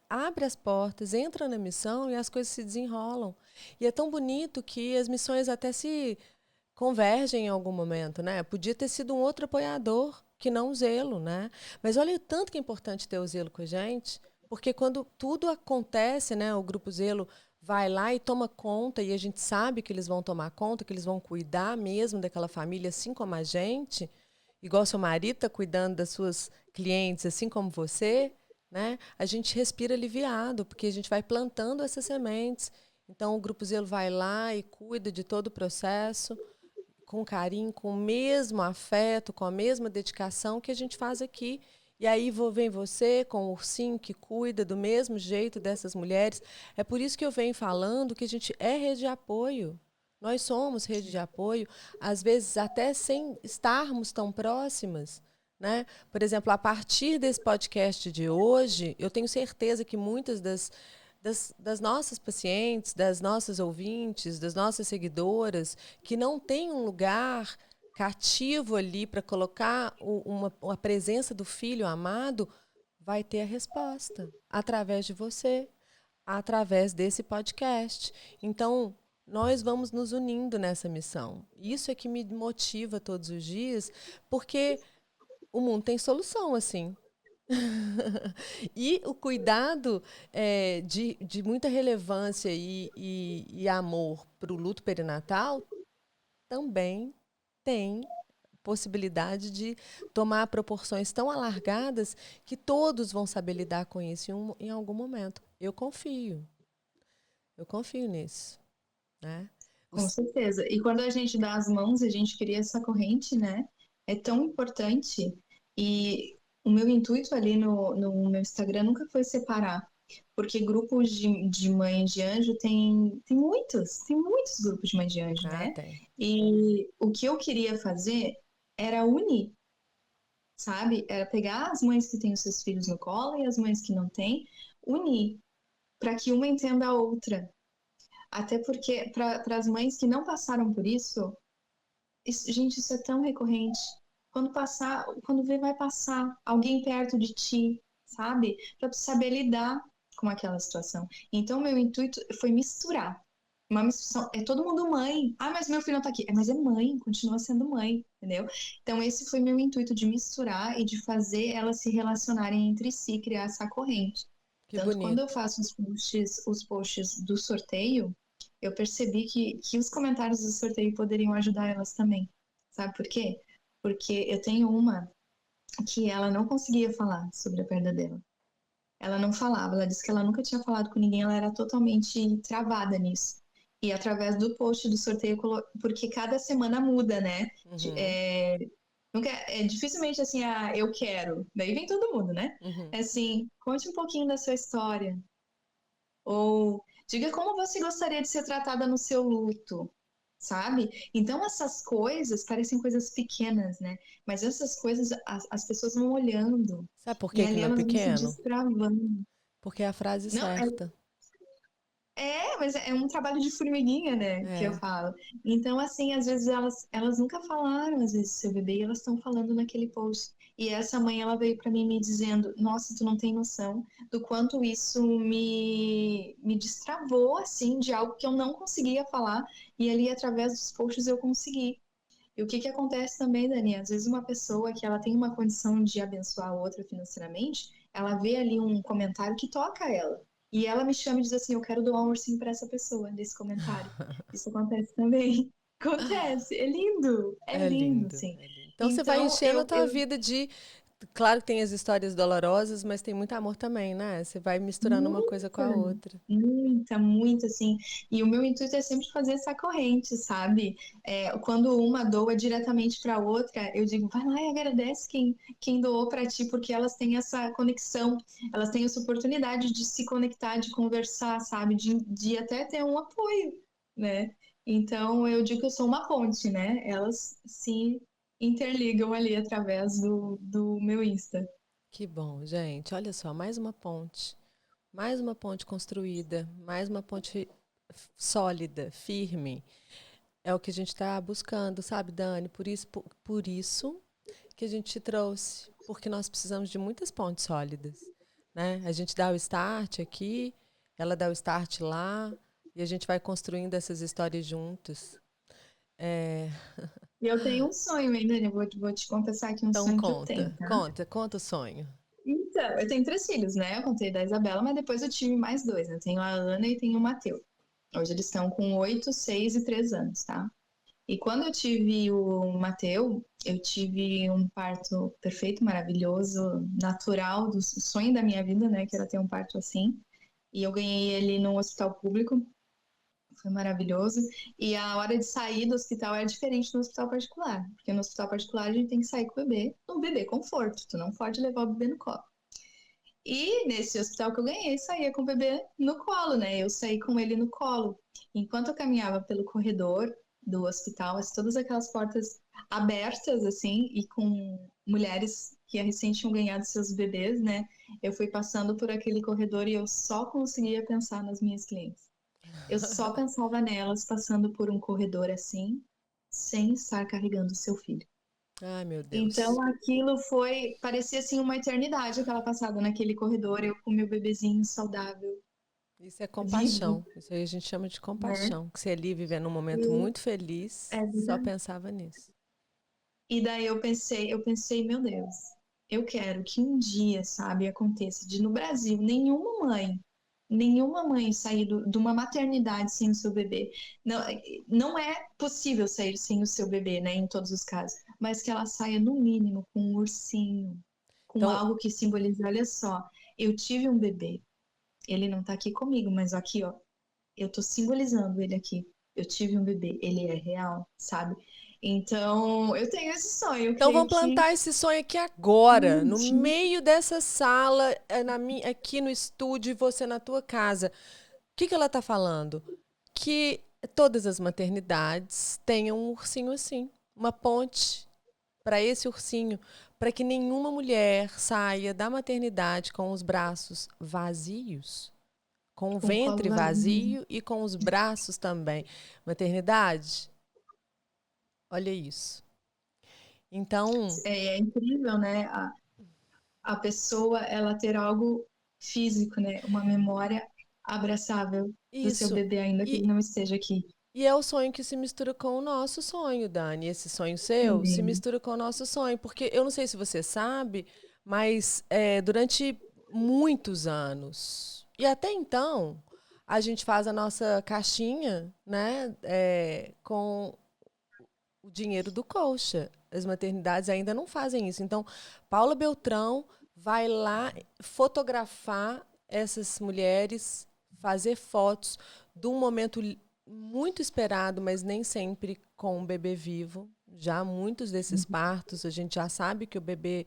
abre as portas, entra na missão e as coisas se desenrolam. E é tão bonito que as missões até se convergem em algum momento, né? Podia ter sido um outro apoiador que não o Zelo, né? Mas olha o tanto que é importante ter o Zelo com a gente, porque quando tudo acontece, né? O Grupo Zelo vai lá e toma conta, e a gente sabe que eles vão tomar conta, que eles vão cuidar mesmo daquela família, assim como a gente, igual seu marido está cuidando das suas clientes, assim como você, né? A gente respira aliviado, porque a gente vai plantando essas sementes. Então, o Grupo Zelo vai lá e cuida de todo o processo, com carinho, com o mesmo afeto, com a mesma dedicação que a gente faz aqui. E aí vem você com o ursinho que cuida do mesmo jeito dessas mulheres. É por isso que eu venho falando que a gente é rede de apoio. Nós somos rede de apoio, às vezes até sem estarmos tão próximas, né? Por exemplo, a partir desse podcast de hoje, eu tenho certeza que muitas das nossas pacientes, das nossas ouvintes, das nossas seguidoras, que não têm um lugar cativo ali para colocar uma presença do filho amado, vai ter a resposta através de você, através desse podcast. Então, nós vamos nos unindo nessa missão. Isso é que me motiva todos os dias, porque o mundo tem solução, assim. E o cuidado de muita relevância e amor para o luto perinatal também tem possibilidade de tomar proporções tão alargadas que todos vão saber lidar com isso em algum momento. Eu confio nisso, né? Com certeza. E quando a gente dá as mãos, a gente cria essa corrente, né? É tão importante. E o meu intuito ali no meu Instagram nunca foi separar, porque grupos de mães de anjo tem muitos grupos de mães de anjo, Ah, né? tem. E o que eu queria fazer era unir, sabe? Era pegar as mães que têm os seus filhos no colo e as mães que não têm, unir, para que uma entenda a outra. Até porque, para as mães que não passaram por isso, gente, isso é tão recorrente. Quando passar, quando vê, vai passar. Alguém perto de ti, sabe? Para tu saber lidar com aquela situação. Então, meu intuito foi misturar. Uma misturação. É todo mundo mãe. Ah, mas meu filho não tá aqui. Mas é mãe, continua sendo mãe, entendeu? Então, esse foi meu intuito de misturar e de fazer elas se relacionarem entre si, criar essa corrente. Que Tanto quando bonito. eu faço os posts do sorteio, eu percebi que os comentários do sorteio poderiam ajudar elas também. Sabe por quê? Porque eu tenho uma que ela não conseguia falar sobre a perda dela. Ela não falava, ela disse que ela nunca tinha falado com ninguém, ela era totalmente travada nisso. E através do post do sorteio, porque cada semana muda, né? Uhum, Nunca, dificilmente assim, eu quero. Daí vem todo mundo, né? uhum. É assim, conte um pouquinho da sua história. Ou diga como você gostaria de ser tratada no seu luto, sabe? Então essas coisas parecem coisas pequenas, né? Mas essas coisas as pessoas vão olhando Sabe por e que ali não é elas vão se pequeno? destravando. Porque é a frase Não, certa. mas é um trabalho de formiguinha, né, que eu É. falo. Então, assim, às vezes elas nunca falaram, às vezes, do seu bebê, e elas estão falando naquele post. E essa mãe, ela veio para mim me dizendo, nossa, tu não tem noção do quanto isso me destravou, assim, de algo que eu não conseguia falar, e ali, através dos posts, eu consegui. E o que que acontece também, Dani? Às vezes uma pessoa que ela tem uma condição de abençoar a outra financeiramente, ela vê ali um comentário que toca ela. E ela me chama e diz assim, eu quero doar um ursinho para essa pessoa, desse comentário. Isso acontece também. Acontece. É É lindo, lindo, sim. é lindo. Então você vai Então, enchendo a tua vida de. Claro que tem as histórias dolorosas, mas tem muito amor também, né? Você vai misturando uma coisa com muita, a outra. muita, assim. E o meu intuito é sempre fazer essa corrente, sabe? Quando uma doa diretamente para outra, eu digo, vai lá e agradece quem doou para ti, porque elas têm essa conexão, elas têm essa oportunidade de se conectar, de conversar, sabe? De até ter um apoio, né? Então, eu digo que eu sou uma ponte, né? Elas se interligam ali através do meu Insta. Que bom, gente. Olha só, mais uma ponte. Mais uma ponte construída, mais uma ponte sólida, firme. É o que a gente está buscando, sabe, Dani? Por isso que a gente te trouxe, porque nós precisamos de muitas pontes sólidas, né? A gente dá o start aqui, ela dá o start lá, e a gente vai construindo essas histórias juntos. É, E eu tenho um sonho ainda, né? Vou te confessar aqui um então sonho que eu tenho, tá? conta o sonho. Então, eu tenho 3 filhos, né? Eu contei da Isabela, mas depois eu tive mais 2, né? Eu tenho a Ana e tenho o Matheus. Hoje eles estão com 8, 6 e 3 anos, tá? E quando eu tive o Matheus, eu tive um parto perfeito, maravilhoso, natural, do sonho da minha vida, né? Que era ter um parto assim. E eu ganhei ele num hospital público, foi maravilhoso. E a hora de sair do hospital era diferente do hospital particular, porque no hospital particular a gente tem que sair com o bebê, no bebê conforto, tu não pode levar o bebê no colo. E nesse hospital que eu ganhei, saía com o bebê no colo, né? Eu saí com ele no colo. Enquanto eu caminhava pelo corredor do hospital, todas aquelas portas abertas, assim, e com mulheres que recém tinham ganhado seus bebês, né? Eu fui passando por aquele corredor e eu só conseguia pensar nas minhas clientes. Eu só pensava nelas passando por um corredor assim, sem estar carregando o seu filho. Ai, meu Deus. Então aquilo parecia assim uma eternidade aquela passada naquele corredor, eu com meu bebezinho saudável, Isso é vivo, compaixão. Isso aí a gente chama de né? compaixão. Que você ali vivendo um momento E muito feliz, é só verdade. pensava nisso. E daí eu pensei, meu Deus, eu quero que um dia, sabe, aconteça de no Brasil nenhuma mãe sair de uma maternidade sem o seu bebê. Não, não é possível sair sem o seu bebê, né, em todos os casos, mas que ela saia no mínimo com um ursinho, com Então, algo que simbolize, olha só, eu tive um bebê, ele não tá aqui comigo, mas aqui, ó, eu tô simbolizando ele aqui. Eu tive um bebê, ele é real, sabe? Então, eu tenho esse sonho, eu Então creio vamos que plantar esse sonho aqui agora, um no dia. meio dessa sala, aqui no estúdio e você na tua casa. O que ela está falando? Que todas as maternidades tenham um ursinho assim, uma ponte para esse ursinho, para que nenhuma mulher saia da maternidade com os braços vazios, com o Com o colo ventre vazio. vazio e com os braços também. Maternidade, olha isso. Então, É incrível, né? A pessoa, ela ter algo físico, né? Uma memória abraçável do seu isso. bebê, ainda que ele E, não esteja aqui. E é o sonho que se mistura com o nosso sonho, Dani. Esse sonho seu se Sim. mistura com o nosso sonho. Porque eu não sei se você sabe, mas durante muitos anos, e até então, a gente faz a nossa caixinha, né, com o dinheiro do Colcha. As maternidades ainda não fazem isso. Então, Paula Beltrão vai lá fotografar essas mulheres, fazer fotos de um momento muito esperado, mas nem sempre com um bebê vivo. Já muitos desses partos, a gente já sabe que o bebê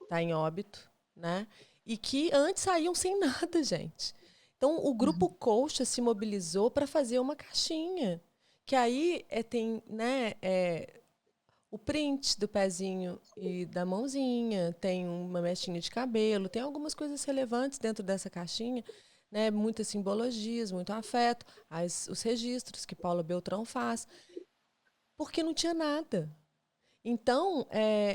está em óbito, né? E que antes saíam sem nada, gente. Então, o grupo Colcha se mobilizou para fazer uma caixinha. Que aí tem, né, o print do pezinho e da mãozinha, tem uma mechinha de cabelo, tem algumas coisas relevantes dentro dessa caixinha, né? Muitas simbologias, muito afeto, os registros que Paula Beltrão faz, porque não tinha nada. Então,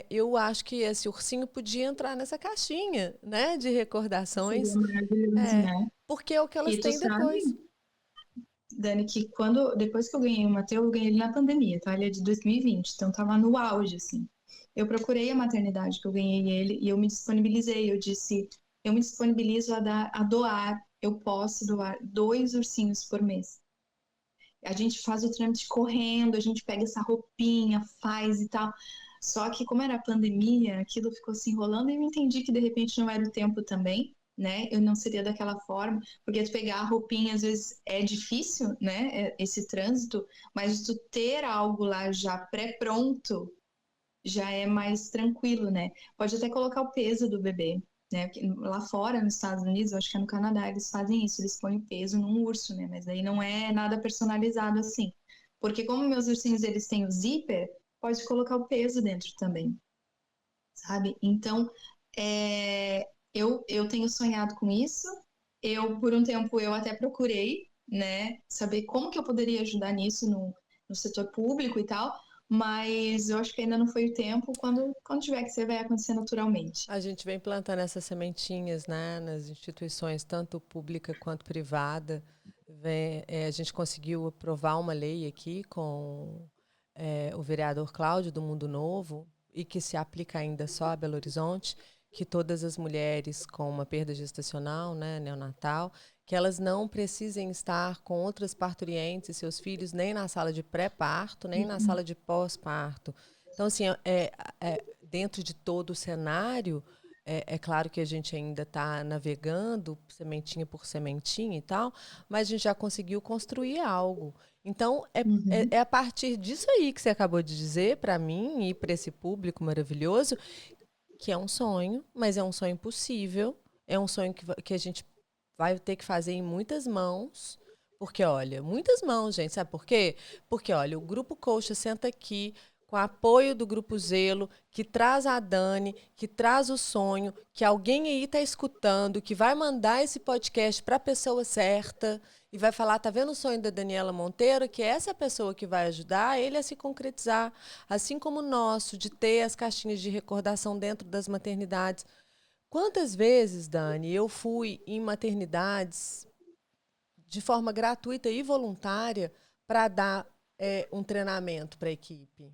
eu acho que esse ursinho podia entrar nessa caixinha, né, de Seria recordações, maravilhoso, é, né? porque é o que elas E tu têm depois. sabe, Dani, que depois que eu ganhei o Matheus, eu ganhei ele na pandemia, tá? Ele é de 2020, então tava no auge, assim. Eu procurei a maternidade que eu ganhei ele e eu me disponibilizei. Eu disse, eu me disponibilizo a doar, eu posso doar 2 ursinhos por mês. A gente faz o trâmite correndo, a gente pega essa roupinha, faz e tal. Só que como era pandemia, aquilo ficou se enrolando e eu entendi que de repente não era o tempo também, né? Eu não seria daquela forma, porque tu pegar a roupinha às vezes é difícil, né? Esse trânsito, mas tu ter algo lá já pré-pronto já é mais tranquilo, né? Pode até colocar o peso do bebê, né? Porque lá fora, nos Estados Unidos, eu acho que é no Canadá, eles fazem isso, eles põem o peso num urso, né? Mas daí não é nada personalizado assim. Porque como meus ursinhos, eles têm o zíper, pode colocar o peso dentro também, sabe? Então, eu tenho sonhado com isso. Por um tempo, eu até procurei, né? Saber como que eu poderia ajudar nisso no setor público e tal, mas eu acho que ainda não foi o tempo. Quando tiver que ser, vai acontecer naturalmente. A gente vem plantando essas sementinhas, né, nas instituições, tanto pública quanto privada. A gente conseguiu aprovar uma lei aqui com o vereador Cláudio do Mundo Novo, e que se aplica ainda só a Belo Horizonte, que todas as mulheres com uma perda gestacional, né, neonatal, que elas não precisem estar com outras parturientes e seus filhos nem na sala de pré-parto, nem na sala de pós-parto. Então, assim, dentro de todo o cenário, é claro que a gente ainda está navegando sementinha por sementinha e tal, mas a gente já conseguiu construir algo. Então, é a partir disso aí que você acabou de dizer para mim e para esse público maravilhoso, que é um sonho, mas é um sonho possível, é um sonho que a gente vai ter que fazer em muitas mãos, porque, olha, muitas mãos, gente, sabe por quê? Porque, olha, o Grupo Coxa senta aqui com apoio do Grupo Zelo, que traz a Dani, que traz o sonho, que alguém aí está escutando, que vai mandar esse podcast para a pessoa certa e vai falar, tá vendo o sonho da Daniela Monteiro? Que é essa pessoa que vai ajudar ele a se concretizar, assim como o nosso, de ter as caixinhas de recordação dentro das maternidades. Quantas vezes, Dani, eu fui em maternidades de forma gratuita e voluntária para dar um treinamento para a equipe?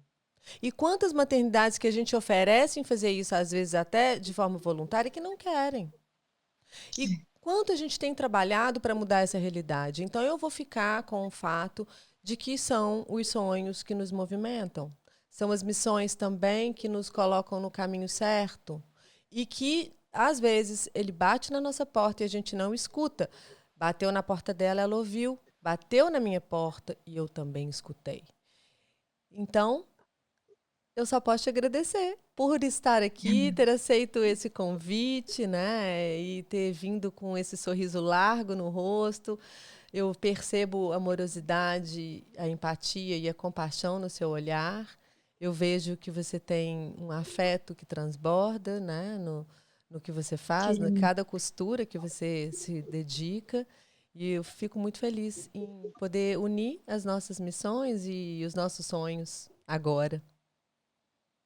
E quantas maternidades que a gente oferece em fazer isso, às vezes até de forma voluntária, que não querem? E quanto a gente tem trabalhado para mudar essa realidade? Então, eu vou ficar com o fato de que são os sonhos que nos movimentam. São as missões também que nos colocam no caminho certo. E que, às vezes, ele bate na nossa porta e a gente não escuta. Bateu na porta dela, ela ouviu. Bateu na minha porta e eu também escutei. Então, eu só posso te agradecer por estar aqui, ter aceito esse convite, né? E ter vindo com esse sorriso largo no rosto. Eu percebo a amorosidade, a empatia e a compaixão no seu olhar. Eu vejo que você tem um afeto que transborda, né? No que você faz, em cada costura que você se dedica. E eu fico muito feliz em poder unir as nossas missões e os nossos sonhos agora.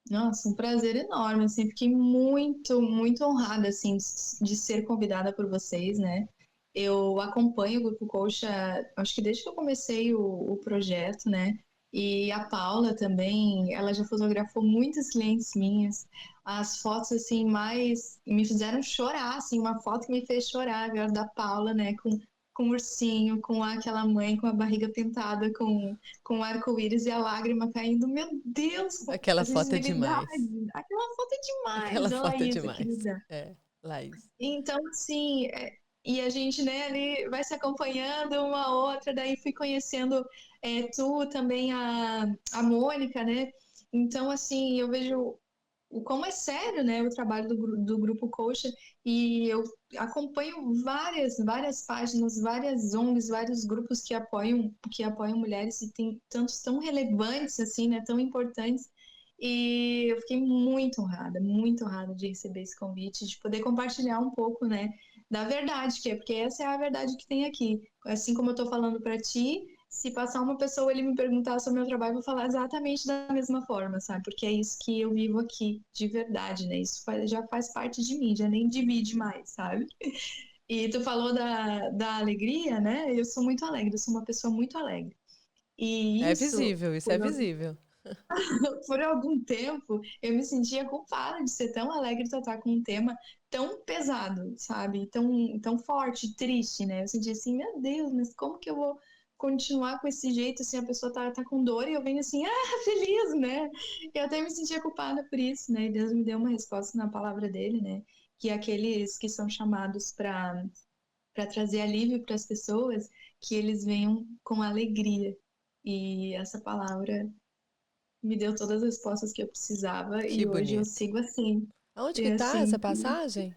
Nossa, um prazer enorme, assim, fiquei muito, muito honrada, assim, de ser convidada por vocês, né? Eu acompanho o Grupo Coxa, acho que desde que eu comecei o projeto, né? E a Paula também, ela já fotografou muitas clientes minhas. As fotos, assim, mais me fizeram chorar, assim, uma foto que me fez chorar, agora da Paula, né? Com o ursinho, com aquela mãe com a barriga pintada, com o arco-íris e a lágrima caindo. Meu Deus, com Aquela a foto é demais. sensibilidade. Aquela foto é Aquela demais, ó, foto é Laísa, demais. querida. É, Laís. Então, assim, e a gente, né, ali vai se acompanhando uma outra, daí fui conhecendo tu também, a Mônica, né? Então, assim, eu vejo o como é sério, né, o trabalho do Grupo Coxa, e eu acompanho várias páginas, várias ONGs, vários grupos que apoiam mulheres e tem tantos tão relevantes, assim, né, tão importantes. E eu fiquei muito honrada de receber esse convite, de poder compartilhar um pouco, né, da verdade, porque essa é a verdade que tem aqui. Assim como eu estou falando para ti, se passar uma pessoa ele me perguntar sobre o meu trabalho, eu vou falar exatamente da mesma forma, sabe? Porque é isso que eu vivo aqui, de verdade, né? Isso já faz parte de mim, já nem divide mais, sabe? E tu falou da alegria, né? Eu sou muito alegre, eu sou uma pessoa muito alegre. E É visível, isso é por visível. por algum tempo, eu me sentia culpada de ser tão alegre e tratar com um tema tão pesado, sabe? Tão forte, triste, né? Eu sentia assim, meu Deus, mas como que eu vou continuar com esse jeito, assim, a pessoa tá com dor e eu venho assim, feliz, né? Eu até me sentia culpada por isso, né? E Deus me deu uma resposta na palavra dele, né? Que aqueles que são chamados para trazer alívio para as pessoas, que eles venham com alegria. E essa palavra me deu todas as respostas que eu precisava Que e hoje eu bonito. sigo assim. Aonde que É tá essa assim, passagem?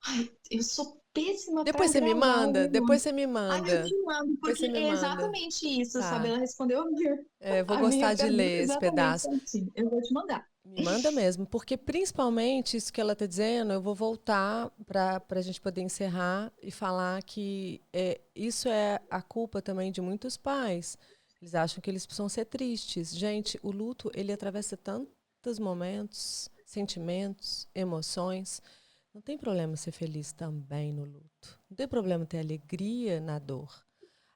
ai, eu sou péssima para Depois você me gravar o manda, meu depois nome. você me Ai, eu manda. te mando, Depois porque você me é manda. exatamente isso, sabe? Tá. Ela respondeu É, eu vou a minha gostar de pergunta ler esse exatamente pedaço. certinho. Eu vou te mandar. Me manda mesmo, porque principalmente isso que ela está dizendo, eu vou voltar para a gente poder encerrar e falar que isso é a culpa também de muitos pais Eles acham que eles precisam ser tristes. Gente, o luto, ele atravessa tantos momentos, sentimentos, emoções. Não tem problema ser feliz também no luto. Não tem problema ter alegria na dor.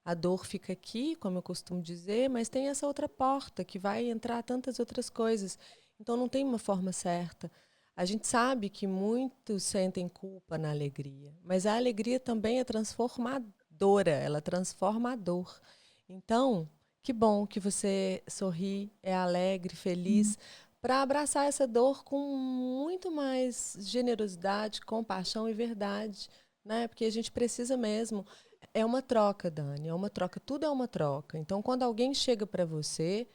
A dor fica aqui, como eu costumo dizer, mas tem essa outra porta que vai entrar tantas outras coisas. Então não tem uma forma certa. A gente sabe que muitos sentem culpa na alegria, mas a alegria também é transformadora, ela transforma a dor. Então, que bom que você sorri, é alegre, feliz, para abraçar essa dor com muito mais generosidade, compaixão e verdade, né? Porque a gente precisa mesmo. É uma troca, Dani, é uma troca, tudo é uma troca. Então, quando alguém chega para você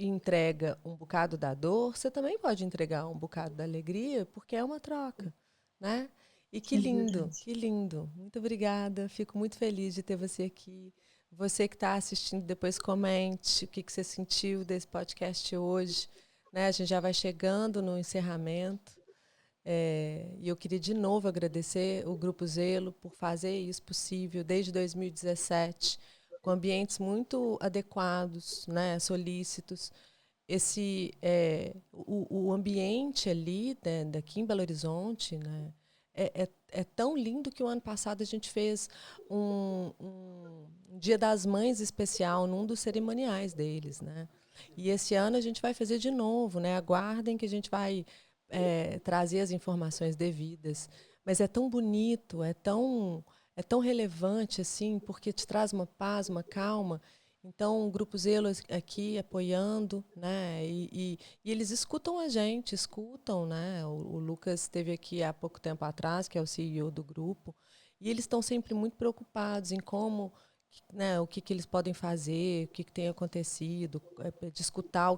e entrega um bocado da dor, você também pode entregar um bocado da alegria, porque é uma troca, né? E que É lindo, verdade. que lindo. Muito obrigada, fico muito feliz de ter você aqui. Você que está assistindo, depois comente o que você sentiu desse podcast hoje, né? A gente já vai chegando no encerramento. E eu queria de novo agradecer o Grupo Zelo por fazer isso possível desde 2017, com ambientes muito adequados, né, solícitos. O ambiente ali, né, daqui em Belo Horizonte, né, é tão lindo que o ano passado a gente fez um Dia das Mães especial num dos cerimoniais deles, né? E esse ano a gente vai fazer de novo, né? Aguardem que a gente vai trazer as informações devidas. Mas é tão bonito, é tão relevante, assim, porque te traz uma paz, uma calma. Então, o Grupo Zelo aqui apoiando, né? E eles escutam a gente, escutam, né? O Lucas esteve aqui há pouco tempo atrás, que é o CEO do grupo, e eles estão sempre muito preocupados em como, né, o que eles podem fazer, o que tem acontecido, de escutar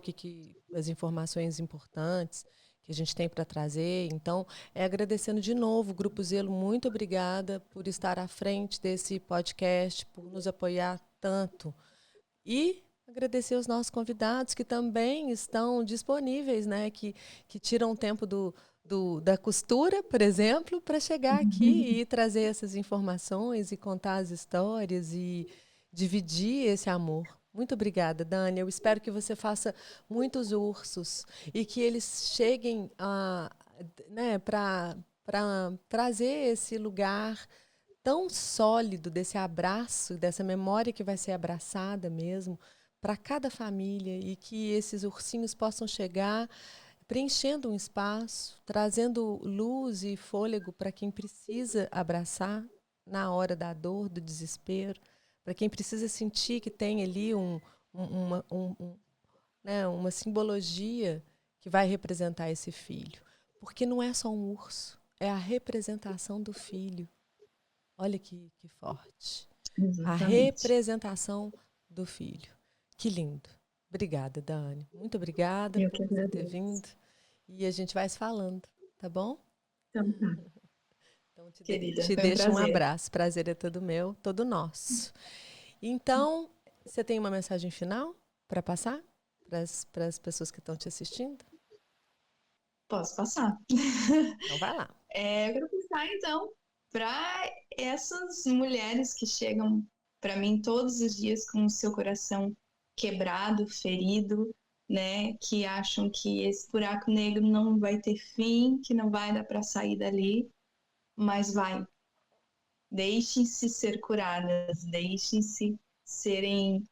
as informações importantes que a gente tem para trazer. Então, agradecendo de novo o Grupo Zelo, muito obrigada por estar à frente desse podcast, por nos apoiar tanto. E agradecer os nossos convidados que também estão disponíveis, né? Que tiram tempo da costura, por exemplo, para chegar aqui e trazer essas informações e contar as histórias e dividir esse amor. Muito obrigada, Dani. Eu espero que você faça muitos ursos e que eles cheguem né, para trazer esse lugar tão sólido desse abraço, dessa memória que vai ser abraçada mesmo, para cada família e que esses ursinhos possam chegar preenchendo um espaço, trazendo luz e fôlego para quem precisa abraçar na hora da dor, do desespero, para quem precisa sentir que tem ali né, uma simbologia que vai representar esse filho. Porque não é só um urso, é a representação do filho. Olha que forte. A Exatamente. representação do filho. Que lindo. Obrigada, Dani. Muito obrigada Eu por que você ter agradeço. vindo. E a gente vai se falando, tá bom? Então, tá, Então, querida, te foi um deixo um prazer. abraço. Prazer é todo meu, todo nosso. Então, você tem uma mensagem final para passar para as pessoas que estão te assistindo? Posso passar? Então, vai lá. Eu quero passar, então, para essas mulheres que chegam para mim todos os dias com o seu coração quebrado, ferido, né? Que acham que esse buraco negro não vai ter fim, que não vai dar para sair dali, mas vai. Deixem-se ser curadas, deixem-se serem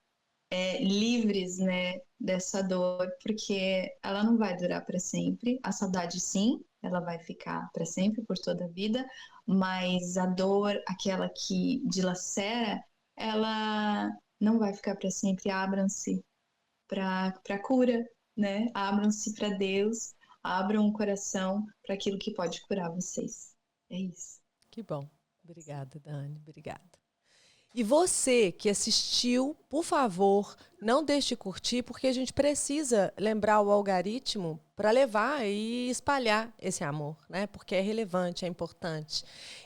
livres, né, dessa dor, porque ela não vai durar para sempre. A saudade, sim, ela vai ficar para sempre, por toda a vida, mas a dor, aquela que dilacera, ela não vai ficar para sempre. Abram-se para cura, né? Abram-se para Deus, abram o coração para aquilo que pode curar vocês. É isso. Que bom. Obrigada, Dani. Obrigada. E você que assistiu, por favor, não deixe de curtir, porque a gente precisa lembrar o algoritmo para levar e espalhar esse amor, né? Porque é relevante, é importante.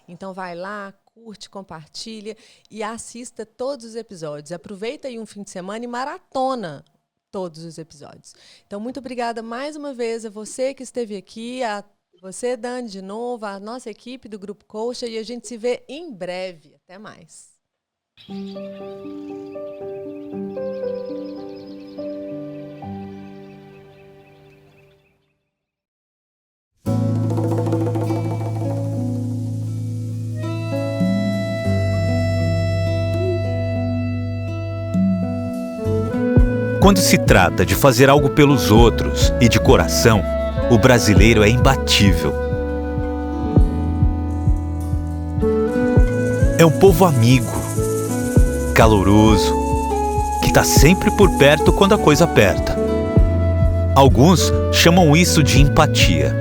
Então vai lá, curte, compartilha e assista todos os episódios. Aproveita aí um fim de semana e maratona todos os episódios. Então, muito obrigada mais uma vez a você que esteve aqui, a você, Dani, de novo, a nossa equipe do Grupo Coxa, e a gente se vê em breve. Até mais. Quando se trata de fazer algo pelos outros e de coração, o brasileiro é imbatível. É um povo amigo, caloroso, que está sempre por perto quando a coisa aperta. Alguns chamam isso de empatia,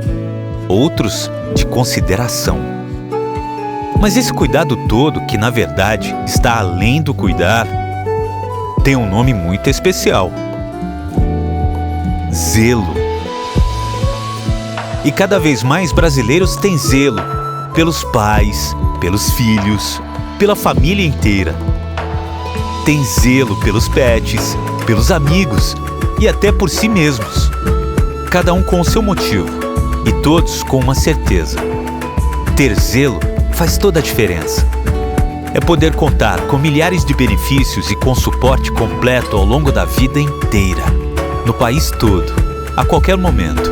outros de consideração. Mas esse cuidado todo, que na verdade está além do cuidar, tem um nome muito especial: zelo. E cada vez mais brasileiros têm zelo pelos pais, pelos filhos, pela família inteira. Tem zelo pelos pets, pelos amigos e até por si mesmos. Cada um com o seu motivo e todos com uma certeza: ter zelo faz toda a diferença. É poder contar com milhares de benefícios e com suporte completo ao longo da vida inteira, no país todo, a qualquer momento.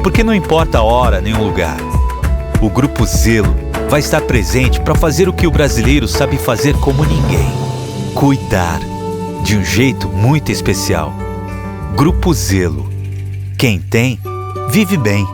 Porque não importa a hora nem o lugar, o Grupo Zelo vai estar presente para fazer o que o brasileiro sabe fazer como ninguém: cuidar, de um jeito muito especial. Grupo Zelo. Quem tem, vive bem.